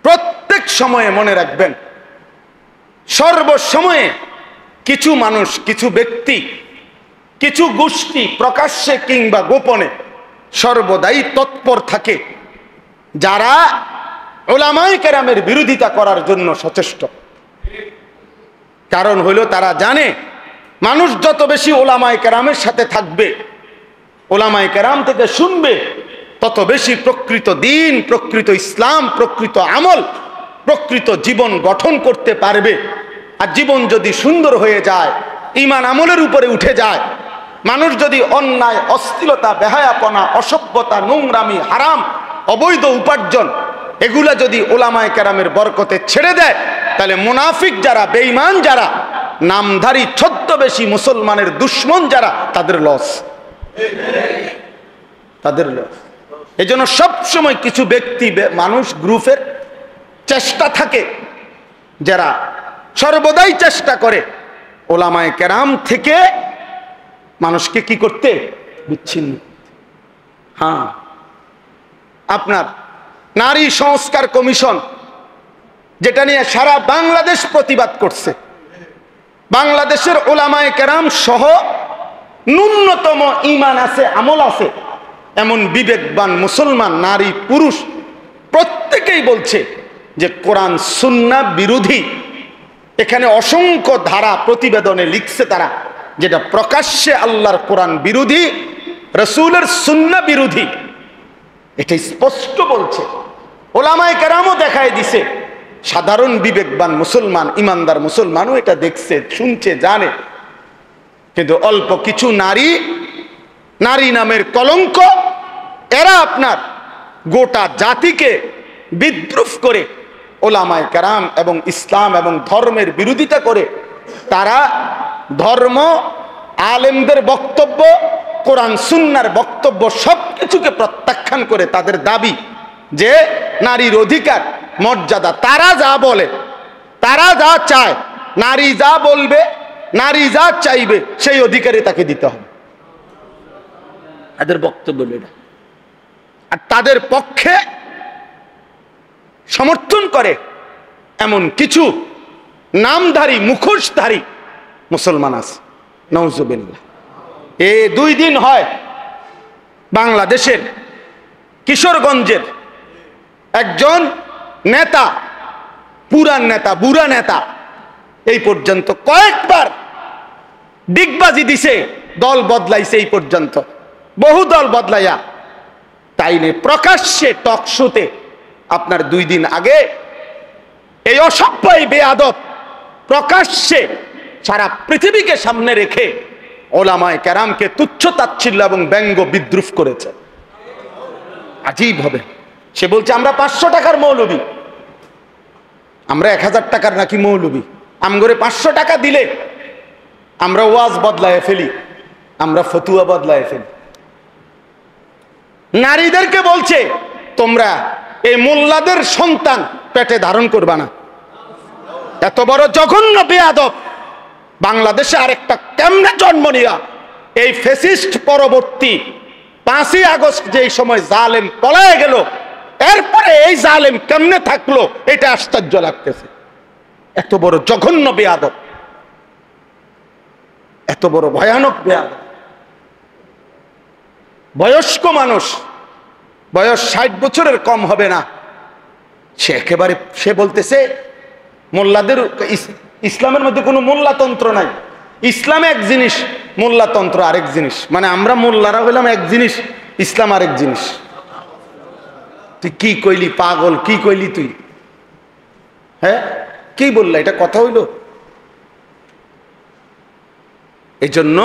প্রত্যেক সময়ে মনে রাখবেন, সর্বসময়ে কিছু মানুষ, কিছু ব্যক্তি, কিছু গোষ্ঠী প্রকাশ্যে কিংবা গোপনে সর্বদাই তৎপর থাকে, যারা উলামায়ে কেরামের বিরোধিতা করার জন্য সচেষ্ট। কারণ হলো তারা জানে মানুষ যত বেশি উলামায়ে কেরামের সাথে থাকবে, উলামায়ে কেরাম থেকে শুনবে, তত বেশি প্রকৃত দ্বীন, প্রকৃত ইসলাম, প্রকৃত আমল, প্রকৃত জীবন গঠন করতে পারবে। আর জীবন যদি সুন্দর হয়ে যায়, ঈমান আমলের উপরে উঠে যায়, মানুষ যদি অন্যায়, অশ্লীলতা, বেহায়াপনা, অসভ্যতা, নোংরামি, হারাম, অবৈধ উপার্জন এগুলা যদি উলামায়ে কেরামের বরকতে ছেড়ে দেয়, তাহলে মুনাফিক যারা, বেঈমান যারা, নামধারী ছদ্মবেশী মুসলমানের দুশ্মন যারা, তাদের লস, তাদের লস। এই জন্য সবসময় কিছু ব্যক্তি, মানুষ, গ্রুপের চেষ্টা থাকে, যারা সর্বদাই চেষ্টা করে উলামায়ে কেরাম থেকে মানুষকে কি করতে, বিচ্ছিন্ন। হ্যাঁ, আপনার নারী সংস্কার কমিশন, যেটা নিয়ে সারা বাংলাদেশ প্রতিবাদ করছে, বাংলাদেশের উলামায়ে কেরাম সহ ন্যূনতম ঈমান আছে, আমল আছে এমন বিবেকবান মুসলমান নারী পুরুষ প্রত্যেকেই বলছে যে কোরআন সুন্নাহ বিরোধী। এখানে অসংখ্য ধারা প্রতিবেদনে লিখছে তারা, যেটা প্রকাশ্যে আল্লাহর কোরআন বিরোধী, রাসূলের সুন্নাহ বিরোধী, এটা স্পষ্ট বলছে। উলামায়ে কেরামও দেখায় দিছে, সাধারণ বিবেকবান মুসলমান, ইমানদার মুসলমানও এটা দেখছে, শুনছে, জানে। কিন্তু অল্প কিছু নারী, নারী নামের কলঙ্ক, এরা আপনার গোটা জাতিকে বিদ্রুপ করে উলামায়ে কেরাম এবং ইসলাম এবং ধর্মের বিরোধিতা করে তারা ধর্ম, আলেমদের বক্তব্য, কোরআন সুন্নাহর বক্তব্য সবকিছুকে প্রত্যাখ্যান করে তাদের দাবি যে নারীর অধিকার, মর্যাদা, তারা যা বলে, তারা যা চায়, নারী যা বলবে, নারী যা চাইবে, সেই অধিকারই তাকে দিতে হবে। তাদের বক্তব্য এটা। আর তাদের পক্ষে সমর্থন করে এমন কিছু নামধারী, মুখোশধারী মুসলমান আছে, নাউজুবিল্লাহ। এই 2 দিন হয় বাংলাদেশের কিশোরগঞ্জের একজন নেতা, পুরান নেতা, বুড়া নেতা, এই পর্যন্ত কয়েকবার ডিগবাজি দিছে, দল বদলাইছে, এই পর্যন্ত বহু দল বদলাইয়া, তাই নিয়ে প্রকাশ্যে টক শোতে আপনার 2 দিন আগে এই অসভ্য, বেয়াদব প্রকাশ্যে সারা পৃথিবীকে সামনে রেখে উলামায়ে কেরামকে তুচ্ছ তাচ্ছিল্য এবং ব্যঙ্গ বিদ্রুপ করেছে। আজীব হবে। সে বলছে আমরা 500 টাকার মৌলবী, আমরা 1000 টাকার নাকি মৌলবী, আমগরে 500 টাকা দিলে আমরা ওয়াজ বদলায় ফেলি, আমরা ফতুয়া বদলায় ফেলি। নারীদেরকে বলছে তোমরা এই মোল্লাদের সন্তান পেটে ধারণ করবা না। এত বড় জঘন্য বেয়াদব বাংলাদেশে আরেকটা কেমনে জন্ম নিয়া এই ফ্যাসিস্ট পরবর্তী 5ই আগস্ট যেই সময় জালেম পলায় গেল, এরপরে এই জালেম কেমনে থাকলো, এটা আশ্চর্য লাগতেছে। এত বড় জঘন্য বেয়াদব, এত বড় ভয়ানক বেয়াদব। বয়স্ক মানুষ, বয়স 60 বছরের কম হবে না, সে একেবারে, সে বলতেছে মোল্লাদের, ইসলামের মধ্যে কোনো মোল্লাতন্ত্র নাই, ইসলাম এক জিনিস, মোল্লাতন্ত্র আরেক জিনিস। মানে আমরা মোল্লারা হইলাম এক জিনিস, ইসলাম আরেক জিনিস। তুই কি কইলি পাগল, কি কইলি তুই? হ্যাঁ, কি বললা? এটা কথা হইল? এই জন্য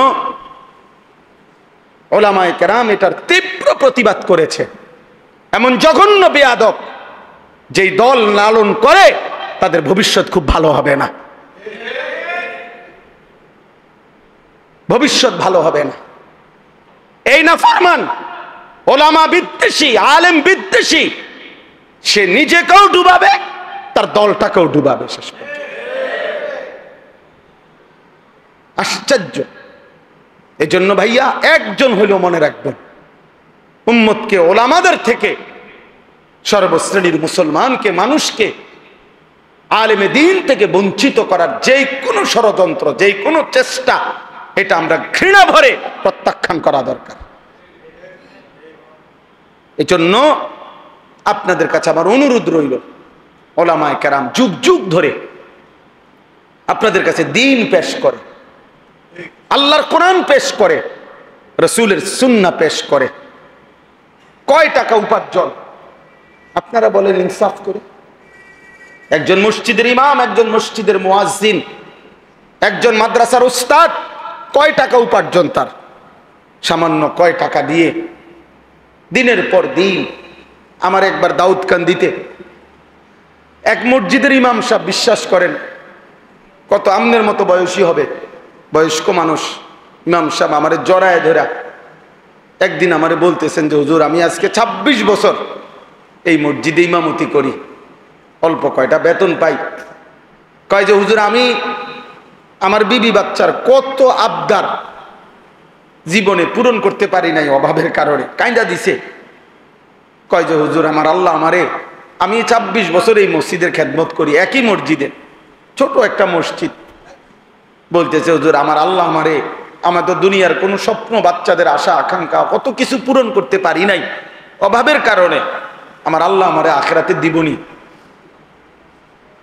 উলামায়ে কেরাম এটার তীব্র প্রতিবাদ করেছে। এমন জঘন্য বেয়াদব যেই দল লালন করে তাদের ভবিষ্যৎ খুব ভালো হবে না, ভবিষ্যৎ ভালো হবে না। এই নাফরমান, ওলামা বিদ্বেষী, আলেম বিদ্বেষী, সে নিজেকেও ডুবাবে, তার দলটাকেও ডুবাবে শেষ পর্যন্ত। আশ্চর্য। এই জন্য ভাইয়া একজন হইলেও মনে রাখবেন, উম্মতকে ওলামাদের থেকে, সর্বশ্রেণীর মুসলমানকে, মানুষকে আলেমে দিন থেকে বঞ্চিত করার যে কোনো ষড়যন্ত্র, যে কোনো চেষ্টা, এটা আমরা ঘৃণা ভরে প্রত্যাখ্যান করা দরকার। এই জন্য আপনাদের কাছে আমার অনুরোধ রইল, ওলামায়ে কেরাম যুগ যুগ ধরে আপনাদের কাছে দ্বীন পেশ করে, আল্লাহর কোরআন পেশ করে, রাসূলের সুন্নাহ পেশ করে। কয় টাকা উপার্জন আপনারা বলেন ইনসাফ করে? একজন মসজিদের ইমাম, একজন মসজিদের মুয়াজ্জিন, একজন মাদ্রাসার উস্তাদ, কয় টাকা উপার্জন তার? সামান্য কয় টাকা দিয়ে দিনের পর দিন। আমার একবার দাউদকান্দিতে এক মসজিদের ইমাম সাহেব, বিশ্বাস করেন কত আমনের মতো বয়সী হবে, বয়স্ক মানুষ, ইমাম সাহেব আমারে জড়ায় ধরা একদিন আমারে বলতেছেন যে হুজুর, আমি আজকে 26 বছর এই মসজিদে ইমামতি করি, অল্প কয়টা বেতন পাই। কয় যে হুজুর, আমি আমার বিবি বাচ্চার কত আবদার জীবনে পূরণ করতে পারি নাই অভাবের কারণে, কাইন্দা দিছে। কয় যে হুজুর, আমার আল্লাহ আমারে, আমি 26 বছর এই মসজিদের খেদমত করি, একই মসজিদে, ছোট একটা মসজিদ। বলতেছে হুজুর, আমার আল্লাহ আমারে, আমার তো দুনিয়ার কোনো স্বপ্ন, বাচ্চাদের আশা আকাঙ্ক্ষা কত কিছু পূরণ করতে পারি নাই অভাবের কারণে, আমার আল্লাহ আমারে আখিরাতে দিবনি।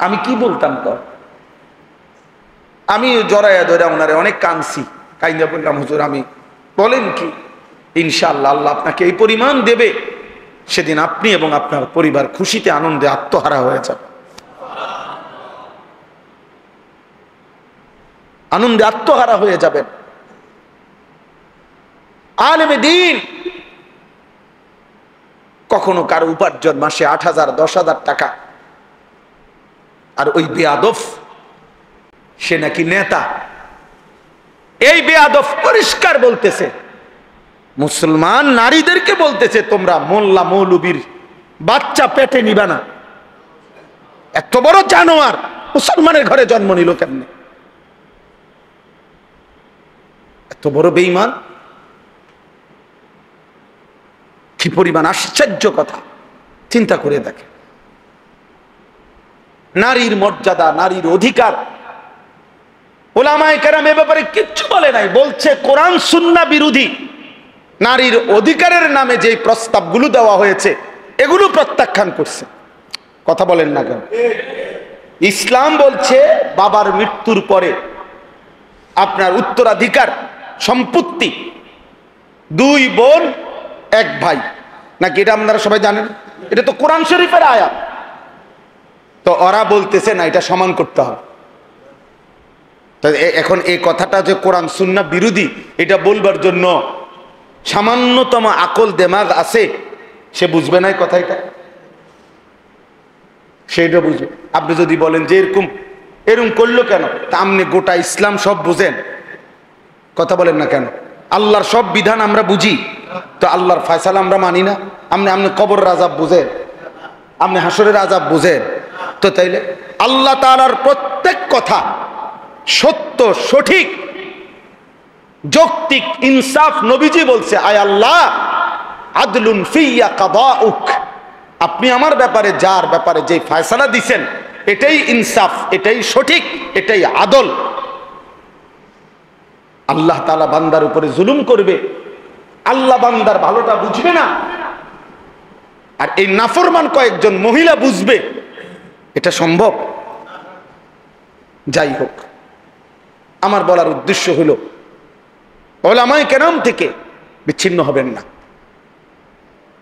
আমি কি বলতাম তো? আমি জড়াইয়া ধরে ওনারে অনেক কাঁদছি, কাইন্দা বললাম হুজুর, আমি বলেন কি, ইনশাআল্লাহ আল্লাহ আপনাকে এই পরিমাণ দেবে, সেদিন আপনি এবং আপনার পরিবার খুশিতে আনন্দে আত্মহারা হয়ে যাবে, আনন্দে আত্মহারা হয়ে যাবেন। আলেমে দ্বীন কখনো কারো উপার্জন মাসে 8,000 10,000 টাকা, আর ওই বেয়াদব সে নাকি নেতা। এই বেয়াদব পরিষ্কার বলতেছে, মুসলমান নারীদেরকে বলতেছে, তোমরা মোল্লা মৌলবীর বাচ্চা পেটে নিবা না। এত বড় জানোয়ার মুসলমানের ঘরে জন্ম নিল কেমনে? এত বড় বেঈমান, কি পরিমাণ আশ্চর্য কথা, চিন্তা করে দেখে। নারীর মর্যাদা, নারীর অধিকার, উলামায়ে কেরাম এ ব্যাপারে কিচ্ছু বলে নাই, বলছে কোরআন সুন্নাহ বিরোধী। নারীর অধিকারের নামে যে প্রস্তাবগুলো দেওয়া হয়েছে এগুলো প্রত্যাখ্যান করছে। কথা বলেন না কেন? ইসলাম বলছে বাবার মৃত্যুর পরে আপনার উত্তরাধিকার সম্পত্তি 2 বোন 1 ভাই, নাকি? এটা আপনারা সবাই জানেন, এটা তো কোরআন শরীফের আয়াত। তো ওরা বলতেছে না, এটা সমান করতে হবে। তো এখন এই কথাটা যে কোরআন সুন্নাহ বিরোধী, এটা বলবার জন্য সামান্যতম আকল দেমাগ আছে, সে বুঝবে না এই কথাটা, সেটা বুঝবে। আপনি যদি বলেন যে এরকম করলো কেন, তা আপনি গোটা ইসলাম সব বুঝেন, কথা বলেন না কেন? আল্লাহর সব বিধান আমরা বুঝি, তো আল্লাহর ফয়সালা আমরা মানি না? আপনি কবরের আযাব বুঝেন, আপনি হাসরের আযাব বুঝেন, তো তাইলে আল্লাহ তাআলার প্রত্যেক কথা সত্য, সঠিক, যৌক্তিক, ইনসাফ। নবীজি বলছে, আয় আল্লাহ, আদলুন ফিয়া কাদাউক, আপনি আমার ব্যাপারে, যার ব্যাপারে যে ফয়সালা দিছেন, এটাই ইনসাফ, এটাই সঠিক, এটাই আদল। আল্লাহ তাআলা বান্দার উপরে জুলুম করবে, আল্লাহ বান্দার ভালোটা বুঝবে না, আর এই নাফরমান কয়েকজন মহিলা বুঝবে? এটা সম্ভব? যাই হোক, আমার বলার উদ্দেশ্য হলো উলামায়ে কেরাম থেকে বিচ্ছিন্ন হবেন না।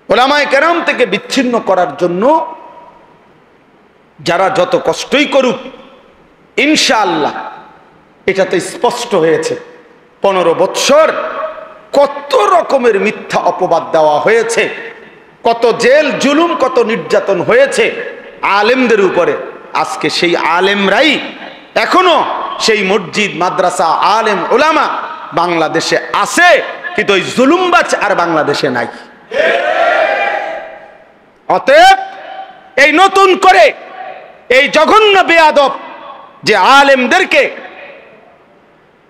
উলামায়ে কেরাম থেকে বিচ্ছিন্ন করার জন্য যারা যত কষ্টই করুক, ইনশাআল্লাহ এটা তো স্পষ্ট হয়েছে, 15 বৎসর কত রকমের মিথ্যা অপবাদ দেওয়া হয়েছে, কত জেল জুলুম, কত নির্যাতন হয়েছে আলেমদের উপরে। আজকে সেই আলেমরাই এখনো সেই মসজিদ, মাদ্রাসা, আলেম, উলামা বাংলাদেশে আছে, কিন্তু ওই জুলুমবাজ আর বাংলাদেশে নাই। অতএব এই নতুন করে এই জঘন্য বেয়াদব যে আলেমদেরকে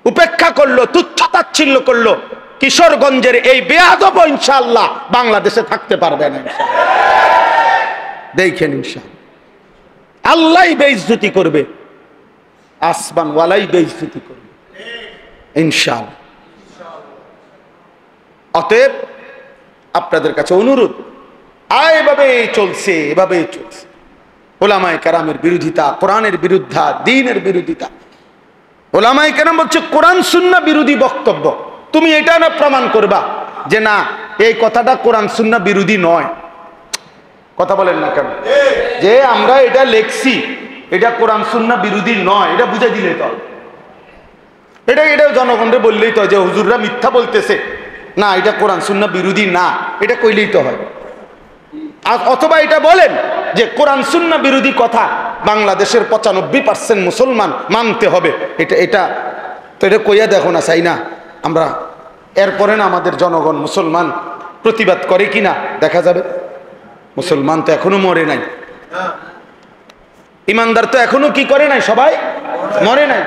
উপেক্ষা করলো, তুচ্ছ-তাচ্ছিল্য করলো, কিশোরগঞ্জের এই বেয়াদব ইনশাআল্লাহ বাংলাদেশে থাকতে পারবে না। দেখেন ইনশাআল্লাহ আল্লাহই বেইজ্জতি করবে, আসমান ওয়ালাই বেইজ্জতি করবে ইনশাআল্লাহ। অতএব আপনাদের কাছে অনুরোধ, এভাবে চলছে, এভাবে চলছে। ওলামায়ে কেরামের বিরোধিতা, কোরআনের বিরুদ্ধা, দ্বীনের বিরোধিতা। ওলামায়ে কেরাম বলছে কোরআন সুন্নাহ বিরোধী বক্তব্য। তুমি এটা না প্রমাণ করবা যে না এই কথাটা কোরআন সুন্নাহ বিরোধী নয়। কথা বলেন না কেন? যে আমরা এটা লেখছি এটা কোরআন সুন্নাহ বিরোধী নয়, এটা বুঝাই দিলে তো, এটা জনগণকে বললেই তো যে হুজুররা মিথ্যা বলতেছে, না এটা কোরআন সুন্নাহ বিরোধী না, এটা কইলেই তো হয়। অথবা এটা বলেন যে কোরআন সুন্নাহ বিরোধী কথা বাংলাদেশের 95% মুসলমান মানতে হবে, এটা তো এটা কইয়া দেখো না, চাই না আমরা। এরপরে না আমাদের জনগণ মুসলমান প্রতিবাদ করে কিনা দেখা যাবে। মুসলমান তো এখনো মরে নাই, ইমানদার তো এখনো কি করে নাই, সবাই মরে নাই।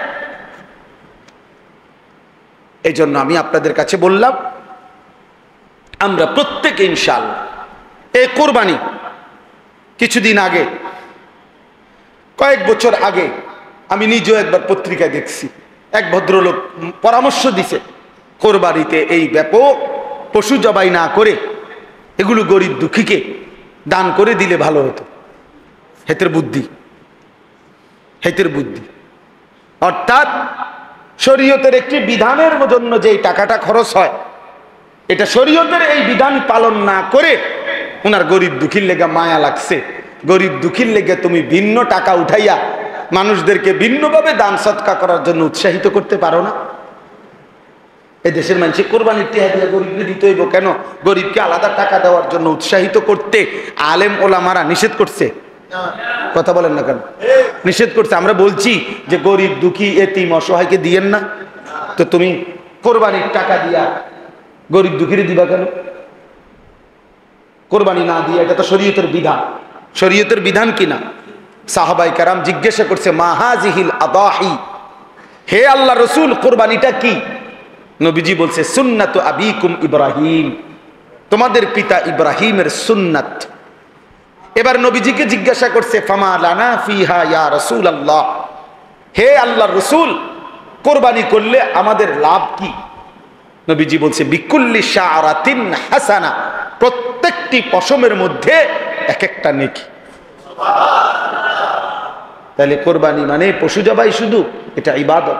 এই জন্য আমি আপনাদের কাছে বললাম আমরা প্রত্যেকে ইনশাআল্লাহ এই কোরবানি, কিছুদিন আগে, কয়েক বছর আগে আমি নিজেও একবার পত্রিকায় দেখছি, এক ভদ্রলোক পরামর্শ দিছে কোরবানিতে এই ব্যাপক পশু জবাই না করে এগুলো গরিব দুঃখীকে দান করে দিলে ভালো হতো। হেতের বুদ্ধি, হেতের বুদ্ধি। অর্থাৎ শরীয়তের একটি বিধানের জন্য যে টাকাটা খরচ হয়, এটা শরীয়তের এই বিধান পালন না করে ওনার গরিব দুঃখীর লেগে মায়া লাগছে, গরিব দুঃখীর লেগে তুমি ভিন্ন টাকা উঠাইয়া মানুষদেরকে ভিন্নভাবে দান সৎকা করার জন্য উৎসাহিত করতে পারো না? এই দেশের মানুষের কোরবানির টিহা দিয়ে গরিবকে দিতে হইব কেন? গরিবকে আলাদা টাকা দেওয়ার জন্য উৎসাহিত করতে আলেম ওলামারা নিষেধ করছে। কথা বলেন না কেন? নিষেধ করছে। আমরা বলছি যে গরিব দুঃখী এতিম অসহায়কে দিয়েন না, তো তুমি কোরবানির টাকা দিয়া গরিব দুঃখীরে দিবা কেন? কোরবানি না দিয়ে, এটা তো শরীয়তের বিধান। শরীয়তের বিধান কিনা? সাহাবাই কেরাম জিজ্ঞাসা করছে মা হাযিহিল আদাহি, হে আল্লাহ রসুল কোরবানিটা কি? নবীজি বলছে সুন্নাতু আবিকুম ইব্রাহিম, তোমাদের পিতা ইব্রাহিমের সুন্নাত। এবার নবীজিকে জিজ্ঞাসা করছে ফামা লানা ফিহা ইয়া রাসূলুল্লাহ, হে আল্লাহর রাসূল কোরবানি করলে আমাদের লাভ কি? নবীজি বলছে বিকুল্লি শাআরাতিন হাসানা, প্রত্যেকটি পশমের মধ্যে এক একটা নেকি। তাহলে কোরবানি মানে পশু জবাই শুধু? এটা ইবাদত,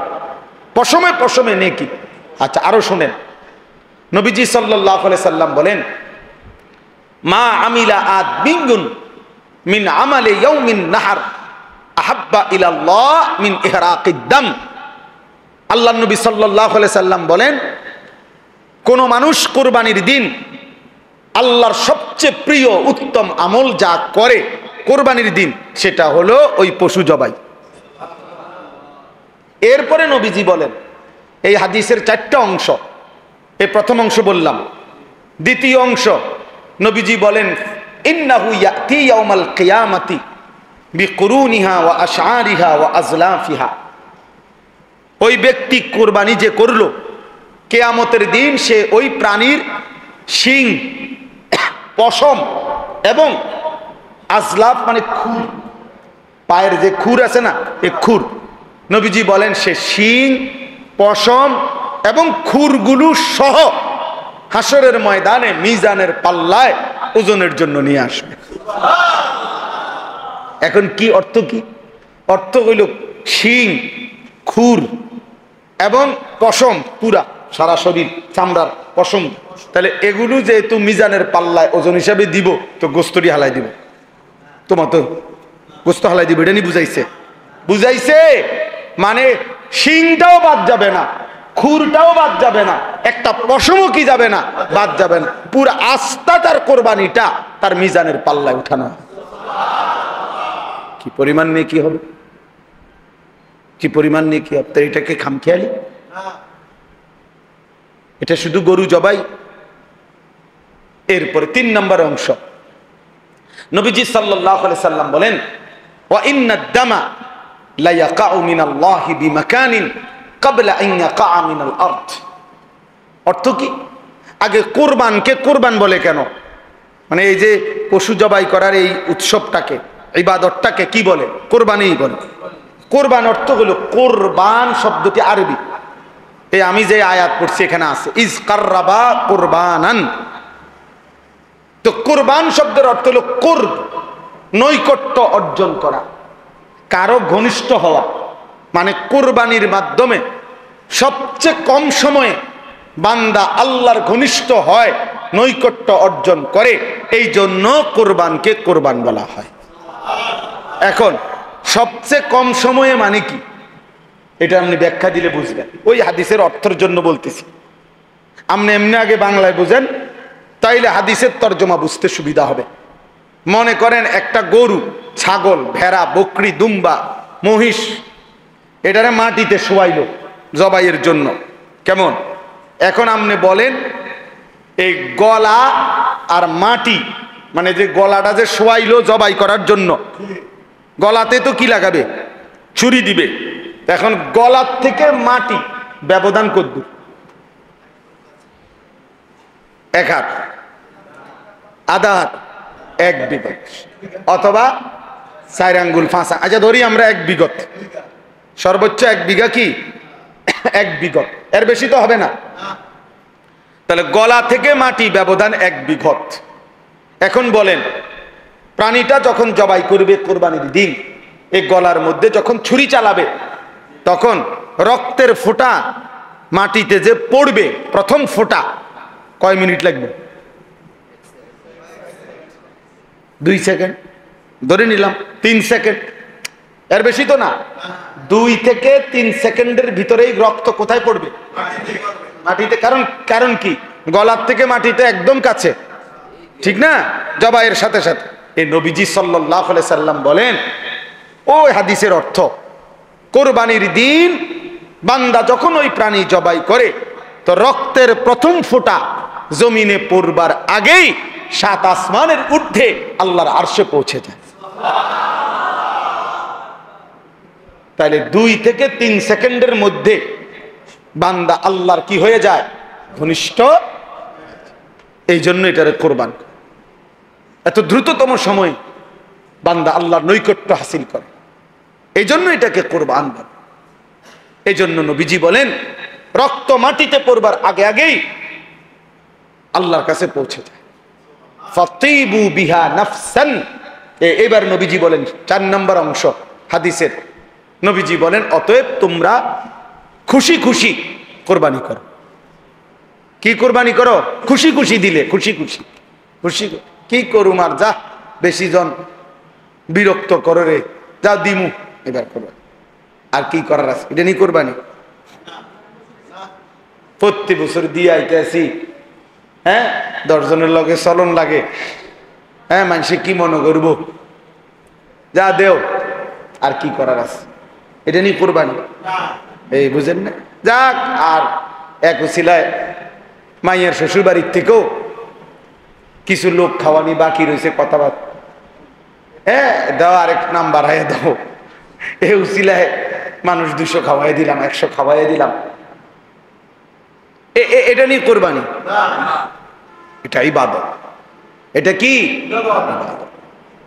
পশমে পশমে নেকি। আচ্ছা আরো শুনেন, নবীজি সাল্লাল্লাহু আলাইহি সাল্লাম বলেন মা আমিলা আদমিন মিন আমালি ইয়াউমিন নাহার আহাব্বা ইলাল্লাহ মিন ইহরাকিদ দাম। আল্লাহর নবী সাল্লাল্লাহু আলাইহি সাল্লাম বলেন কোন মানুষ কোরবানির দিন আল্লাহর সবচেয়ে প্রিয় উত্তম আমল যা করে কোরবানির দিন, সেটা হলো ওই পশু জবাই। এরপরে নবীজি বলেন, এই হাদিসের 4টা অংশ, এই প্রথম অংশ বললাম, দ্বিতীয় অংশ নবীজি বলেন ইন্নাহু ইয়াতি ইয়াউমাল কিয়ামাতি বিকুরুনিহা ওয়া আশআরিহা ওয়া আজলাফিহা, ওই ব্যক্তি কোরবানি যে করলো কিয়ামতের দিন সে ওই প্রাণীর শিং, পশম এবং আজলাফ মানে খুর, পায়ের যে খুর আছে না, এই খুর, নবীজি বলেন সে শিং, পশম এবং খুরগুলো সহ হাসরের ময়দানে মিজানের পাল্লায় ওজনের জন্য নিয়ে আসবে। এখন কি অর্থ? কি অর্থ হইল শিং, খুর এবং পশম, পুরা সারা শরীর চামড়ার পশম। তাহলে এগুলো যেহেতু মিজানের পাল্লায় ওজন হিসাবে দিব, তো গোস্তটি হালাই দিব, তোমার তো গোস্ত হালাই দিব, এটা নি বুঝাইছে? বুঝাইছে মানে শিংটাও বাদ যাবে না, খুরটাও বাদ যাবে না, একটা পশমও কি যাবে না, বাদ যাবে না, পুরো আস্থা তার কোরবানিটা তার মিজানের পাল্লায় উঠানো। কি পরিমাণ নিয়ে কি হবে, কি পরিমাণ নিয়ে কি হবে? এটাকে খামখেয়ালি? এটা শুধু গরু জবাই। এরপরে 3 নম্বর অংশ, নবীজি সাল্লাল্লাহু আলাইহি সাল্লাম বলেন ওয়া ইন্নাদ দামা লা ইয়াকাউ মিনাল্লাহি বিমাকানিন ক্বাবলা আন ইয়াকা মিনাল আরদ। অর্থ কি? আগে কোরবানকে কোরবান বলে কেন? মানে এই যে পশু জবাই করার এই উৎসবটাকে ইবাদতটাকে কি বলে? কোরবানি বলে। কোরবান অর্থ হলো, কোরবান শব্দটি আরবি, এই আমি যে আয়াত পড়ছি এখানে আছে, ইজ কাররাবা কোরবানান। তো কোরবান শব্দের অর্থ হলো কুরব, নৈকট্য অর্জন করা, কারো ঘনিষ্ঠ হওয়া। মানে কোরবানির মাধ্যমে সবচেয়ে কম সময়ে বান্দা আল্লাহর ঘনিষ্ঠ হয়, নৈকট্য অর্জন করে, এই জন্য কোরবানকে কোরবান বলা হয়। এখন সবচেয়ে কম সময়ে মানে কি, এটা আপনি ব্যাখ্যা দিলে বুঝবেন। ওই হাদিসের অর্থের জন্য বলতেছি। আপনি এমনি আগে বাংলায় বুঝেন, তাইলে হাদিসের তর্জমা বুঝতে সুবিধা হবে। মনে করেন একটা গরু, ছাগল, ভেড়া, বকরি, দুম্বা, মহিষ, এটারে মাটিতে শোয়াইলো জবাইয়ের জন্য, কেমন? এখন আপনি বলেন এই গলা আর মাটি, মানে যে গলাটা যে শোয়াইলো জবাই করার জন্য, গলাতে তো কি লাগাবে? ছুরি দিবে। এখন গলার থেকে মাটি ব্যবধান কতদূর? এক হাত, আধা হাত, 1 বিগত, অথবা 4 আঙ্গুল 5। আচ্ছা ধরি আমরা 1 বিগত, সর্বোচ্চ 1 বিঘা কি 1 বিগত, এর বেশি তো হবে না। তাহলে গলা থেকে মাটি ব্যবধান 1 বিঘত। এখন বলেন, প্রাণীটা যখন জবাই করবে কোরবানির দিন, এই গলার মধ্যে যখন ছুরি চালাবে, তখন রক্তের ফোঁটা মাটিতে যে পড়বে, প্রথম ফোঁটা কয় মিনিট লাগবে? 2 সেকেন্ড, ধরে নিলাম 3 সেকেন্ড, এর বেশি তো না। 2 থেকে 3 সেকেন্ডের ভিতরেই রক্ত কোথায় পড়বে? মাটিতে। কারণ কি? গলার থেকে মাটিতে একদম কাছে, ঠিক না? জবাইয়ের সাথে সাথে। এই নবীজি সাল্লাল্লাহু আলাইহি সাল্লাম বলেন, ওই হাদিসের অর্থ, কোরবানির দিন বান্দা যখন ওই প্রাণী জবাই করে, তো রক্তের প্রথম ফোঁটা জমিনে পড়বার আগেই 7 আসমানের ঊর্ধ্বে আল্লাহর আরশে পৌঁছে যায়। তাহলে 2 থেকে 3 সেকেন্ডের মধ্যে বান্দা আল্লাহর কি হয়ে যায়? ঘনিষ্ঠ। এই জন্য এটারে কোরবান। এত দ্রুততম সময় বান্দা আল্লাহর নৈকট্য হাসিল করে, এই জন্য এটাকে কোরবান বলে। এই জন্য নবীজি বলেন, রক্ত মাটিতে পড়বার আগে আগেই আল্লাহর কাছে পৌঁছে যায়। ফাতিবু বিহা নাফসান। এবার নবীজি বলেন 4 নম্বর অংশ হাদিসের, নবীজি বলেন, অতএব তোমরা খুশি খুশি কোরবানি করো। কি কোরবানি করো? খুশি খুশি দিলে, খুশি খুশি। খুশি কি করুম আর, যা বেশি জন বিরক্ত করো রে, যা দিমু এবার করবা। আর কি করার আছে? এটা নিয়ে কোরবানি। প্রতি বছর দিয়ে আইতেছি, হ্যাঁ, 10 জনের লগে চলন লাগে, হ্যাঁ, মানুষে কি মনে করবো, যা দেও। আর কি করার আছে? এটা নিয়ে কোরবানি। এই বুঝেন না? যাক, আর এক উছিলায় মাইয়ের শ্বশুর বাড়ির থেকেও কিছু লোক খাওয়ানি বাকি রয়েছে, কথাবার্তা, হ্যাঁ, দাও আরেক নাম বাড়াইয়া দাও। এই উছিলায় মানুষ 200 খাওয়াই দিলাম, 100 খাওয়াই দিলাম। এটা নিয়ে কোরবানি? এটা ইবাদত। এটা কি?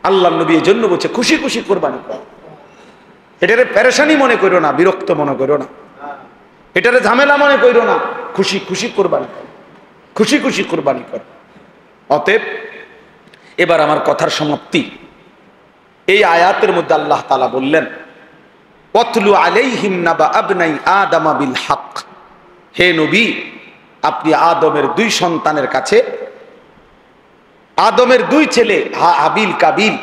আল্লাহর নবী এর জন্য বলছে খুশি খুশি কোরবানি করো। এটারে পেরেশানি মনে করো না, বিরক্ত মনে করো না, এটারে ঝামেলা মনে করো না, খুশি খুশি কোরবানি করো, খুশি খুশি কোরবানি করো। অতএব এবার আমার কথার সমাপ্তি। এই আয়াতের মধ্যে আল্লাহ তাআলা বললেন, ওয়াতলু আলাইহিম নাবা আবনাই আদম বিল হক। হে নবী, আপনি আদমের 2 সন্তানের কাছে, আদমের 2 ছেলে হাবিল কাবিল,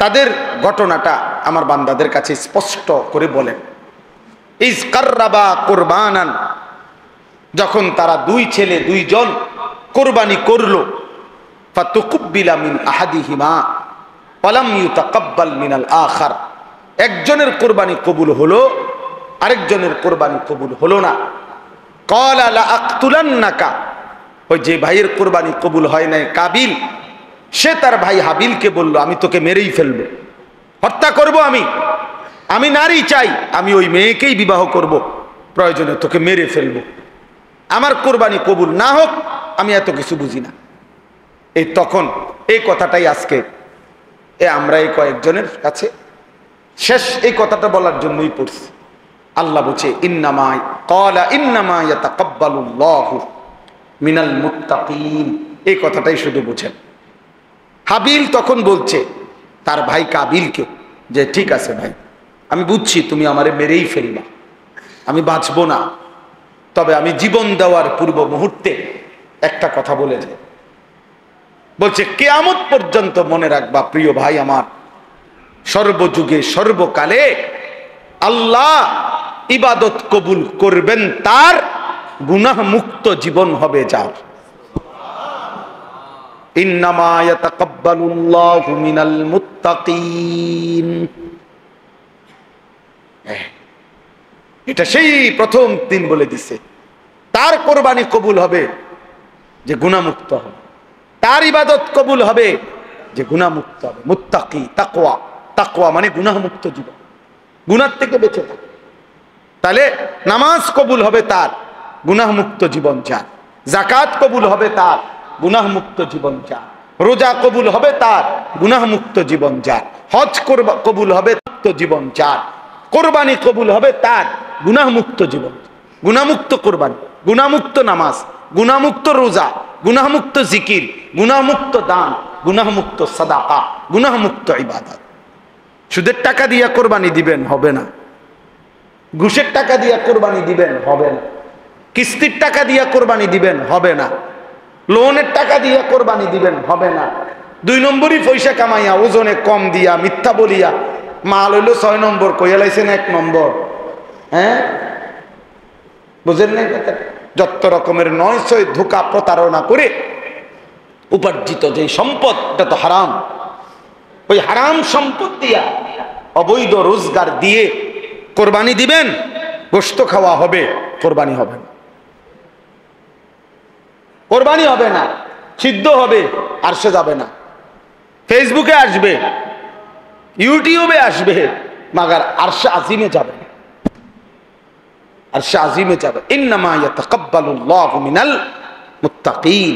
তাদের ঘটনাটা আমার বান্দাদের কাছে স্পষ্ট করে বলেন। ইজ কাররাবা কুরবানান, যখন তারা 2 ছেলে 2 জন কোরবানি করলো, ফাতুকুব্বিলা মিন আহাদিহিমা ওয়ালাম ইউতাকাব্বাল মিনাল আখার। একজনের কোরবানি কবুল হলো, আরেকজনের কোরবানি কবুল হলো না। ক্বালা লা আকতুলান্নাকা, ওই যে ভাইয়ের কোরবানি কবুল হয় নাই কাবিল, সে তার ভাই হাবিলকে বলল, আমি তোকে মেরেই ফেলবো, হত্যা করব, আমি নারী চাই, আমি ওই মেয়েকেই বিবাহ করব, প্রয়োজনে তোকে মেরে ফেলবো, আমার কোরবানি কবুল না হোক, আমি এত কিছু বুঝি না। এই তখন এই কথাটাই আজকে আমরা এই কয়েকজনের কাছে শেষ এই কথাটা বলার জন্যই পড়ছি। আল্লাহ বলছে ইন্নামা ক্বালা ইন্নামা ইয়াতাকাব্বালুল্লাহু মিনাল মুত্তাকিন, এই কথাটাই শুধু বুঝেন। হাবিল তখন বলছে তার ভাই কাবিলকে যে ঠিক আছে ভাই, আমি বুঝছি তুমি আমারে মেরেই ফেলবা, আমি বাঁচবো না, তবে আমি জীবন দেওয়ার পূর্ব মুহূর্তে একটা কথা বলে যাই। বলছে কিয়ামত পর্যন্ত মনে রাখবা প্রিয় ভাই আমার, সর্বযুগে সর্বকালে আল্লাহ ইবাদত কবুল করবেন তার, গুনাহ মুক্ত জীবন হবে যার। ইন্নামা ইয়াতাকাব্বালুল্লাহু মিনাল মুত্তাকিন, এটা সেই প্রথম দিন বলে দিছে। তার কোরবানি কবুল হবে যে গুনাহমুক্ত হবে, তার ইবাদত কবুল হবে যে গুনাহমুক্ত হবে। মুত্তাকি, তাকওয়া, তাকওয়া মানে গুনাহমুক্ত জীবন, গুনাহ থেকে বেঁচে থাকে। তাহলে নামাজ কবুল হবে তার, গুনাহমুক্ত জীবন যার। যাকাত কবুল হবে তার, গুনাহমুক্ত জীবন যার। রোজা কবুল হবে তার, গুনাহমুক্ত জীবন যার। হজ কবুল হবে মুক্ত জীবন যার। কোরবানি কবুল হবে তার, গুনাহমুক্ত জীবন। গুনাহমুক্ত কোরবানি, গুনাহমুক্ত নামাজ, গুনাহমুক্ত রোজা, গুনাহমুক্ত জিকির, গুনাহমুক্ত দান, গুনাহমুক্ত সাদাকা, গুনাহমুক্ত ইবাদত। সুদের টাকা দিয়ে কোরবানি দিবেন হবে না, ঘুষের টাকা দিয়ে কোরবানি দিবেন হবে না, কিস্তির টাকা দিয়ে কোরবানি দিবেন হবে না, লোনের টাকা দিয়ে কোরবানি দিবেন হবে না। 2 নম্বরই পয়সা কামাইয়া ওজনে কম দিয়া মিথ্যা বলিয়া মাল হইল 6 নম্বর, কইয়া লাইছেন 1 নম্বর। হ্যাঁ, বুঝেন নাই কথা? যত রকমের 900 ধোঁকা প্রতারণা করে উপার্জিত যে সম্পদ, এটা তো হারাম। ওই হারাম সম্পদ দিয়া অবৈধ রোজগার দিয়ে কোরবানি দিবেন, গোশত খাওয়া হবে, কোরবানি হবে না। কোরবানি হবে না, সিদ্ধ হবে, আরশে যাবে না। ফেসবুকে আসবে, ইউটিউবে আসবে, মাগার আরশে আজিমে যাবে না, আরশে আজিমে যাবে। ইন্নামা ইয়াতাকাব্বালুল্লাহু মিনাল মুত্তাকিন।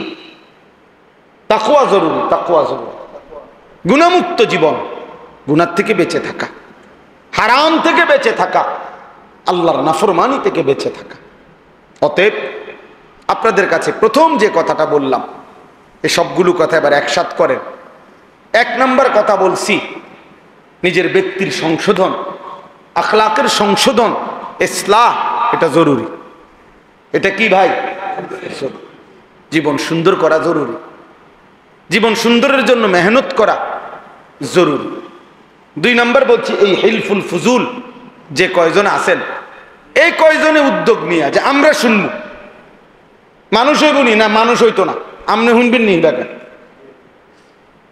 তাকওয়া জরুরি, তাকওয়া জরুরি। গুনাহমুক্ত জীবন, গুনাহ থেকে বেঁচে থাকা, হারাম থেকে বেঁচে থাকা, আল্লাহর নাফরমানি থেকে বেঁচে থাকা। অতএব আপনাদের কাছে প্রথম যে কথাটা বললাম, এই সবগুলো কথা এবার একসাথ করেন। 1 নম্বর কথা বলছি, নিজের ব্যক্তির সংশোধন, আখলাকের সংশোধন, ইসলাহ, এটা জরুরি। এটা কি ভাই? জীবন সুন্দর করা জরুরি, জীবন সুন্দরের জন্য মেহনত করা জরুরি। 2 নম্বর বলছি, এই হিলফুল ফুজুল যে কয়জন আছেন, এই কয়জনে উদ্যোগ নিয়ে যে আমরা শুনবো, মানুষ হইব নি না, মানুষ হইতো না, আপনি শুনবেন নি দেখেন,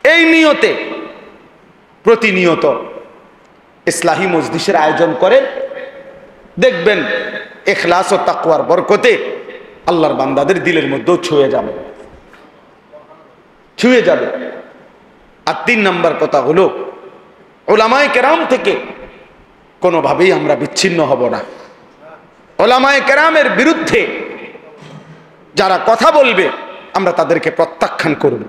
এই নিয়তে প্রতিনিয়ত ইসলাহি মজলিসের আয়োজন করেন। দেখবেন ইখলাস ও তাকওয়ার বরকতে আল্লাহর বান্দাদের দিলের মধ্যেও ছুঁয়ে যাবে, ছুঁয়ে যাবে। আর 3 নম্বর কথা হলো, উলামায়ে কেরাম থেকে কোনোভাবেই আমরা বিচ্ছিন্ন হব না। উলামায়ে কেরামের বিরুদ্ধে যারা কথা বলবে আমরা তাদেরকে প্রত্যাখ্যান করব।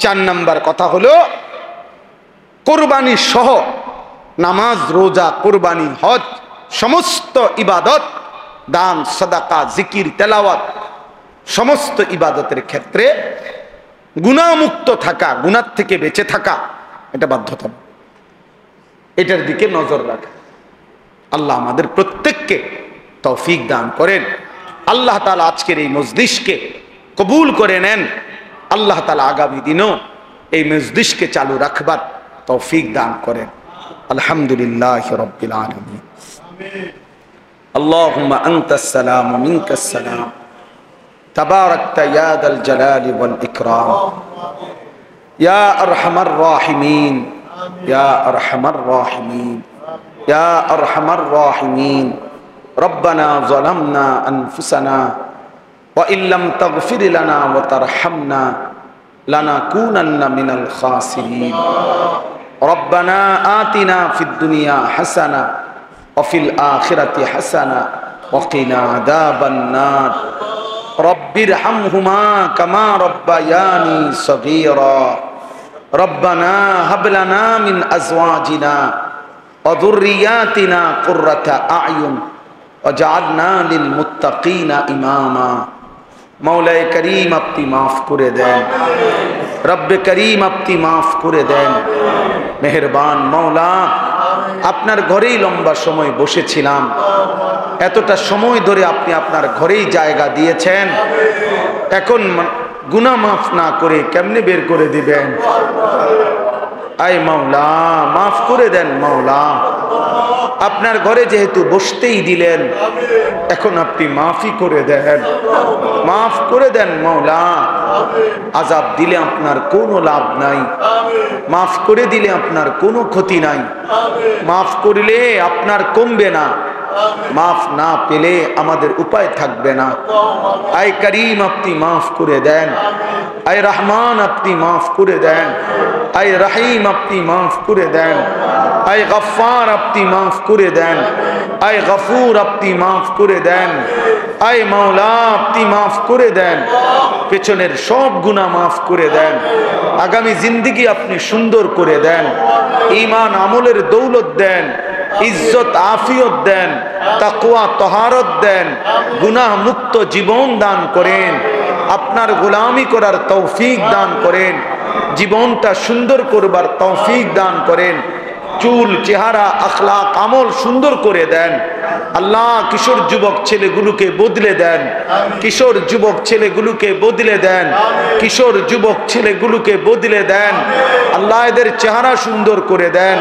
4 নম্বর কথা হলো, কোরবানি সহ নামাজ, রোজা, কোরবানি, হজ, সমস্ত ইবাদত, দান, সাদাকা, জিকির, তেলাওয়াত, সমস্ত ইবাদতের ক্ষেত্রে গুনাহমুক্ত থাকা, গুনাহ থেকে বেঁচে থাকা, এটা বাধ্যতা। এটার দিকে নজর রাখা। আল্লাহ আমাদের প্রত্যেককে তৌফিক দান করেন। আল্লাহ তাআলা আজকের এই মজলিসকে কবুল করে নেন। আল্লাহ তাআলা আগামী দিনও এই মজলিসকে চালু রাখবার তৌফিক দান করেন। আলহামদুলিল্লাহি রাব্বিল আলামিন। আল্লাহুম্মা আনতাস সালাম ওয়া মিনকাস সালাম, তাবারাকতা ইয়া দাল জালালি ওয়াল ইকরাম, ইয়া আরহামার রাহিমিন, ইয়া আরহামার রাহিমিন, ইয়া আরহামার রাহিমিন। ربنا ظلمنا أنفسنا وإن لم تغفر لنا وترحمنا لنكونن من الخاسرين. ربنا آتنا في الدنيا حسنة وفي الآخرة حسنة وقنا عذاب النار. رب ارحمهما كما ربياني صغيرا. রব্বানা হাব লানা মিন আজওয়াজিনা ওয়া যুররিয়াতিনা কুররাতা আ'য়ুন ওয়াজআলনা লিল মুত্তাকিনা ইমামা। মৌলায়ে করিম আপনি মাফ করে দেন, রব্বে করিম আপনি মাফ করে দেন। মেহেরবান মৌলা, আপনার ঘরেই লম্বা সময় বসেছিলাম, এতটা সময় ধরে আপনি আপনার ঘরেই জায়গা দিয়েছেন, এখন গুনাহ মাফ না করে কেমনে বের করে দিবেন? আয় মাওলা মাফ করে দেন মাওলা, আপনার ঘরে যেহেতু বসতেই দিলেন, এখন আপনি মাফই করে দেন, মাফ করে দেন মাওলা। আযাব দিলে আপনার কোনো লাভ নাই, মাফ করে দিলে আপনার কোনো ক্ষতি নাই, মাফ করলে আপনার কমবে না, মাফ না পেলে আমাদের উপায় থাকবে না। আয় করিম আপনি মাফ করে দেন, আয় রহমান আপনি মাফ করে দেন, আয় রহিম আপনি মাফ করে দেন, আয় গফফার আপনি মাফ করে দেন, আয় গফুর আপনি মাফ করে দেন, আয় মাওলা আপনি মাফ করে দেন, পেছনের সব গুনাহ মাফ করে দেন, আগামী জিন্দেগি আপনি সুন্দর করে দেন, ঈমান আমলের দৌলত দেন, ইজ্জত আফিয়ত দেন, তাকওয়া তহারত দেন, গুনাহ মুক্ত জীবন দান করেন, আপনার গোলামি করার তৌফিক দান করেন, জীবনটা সুন্দর করবার তৌফিক দান করেন, চুল চেহারা আখলাক আমল সুন্দর করে দেন। আল্লাহ কিশোর যুবক ছেলেগুলোকে বদলে দেন, কিশোর যুবক ছেলেগুলোকে বদলে দেন, কিশোর যুবক ছেলেগুলোকে বদলে দেন। আল্লাহ এদের চেহারা সুন্দর করে দেন,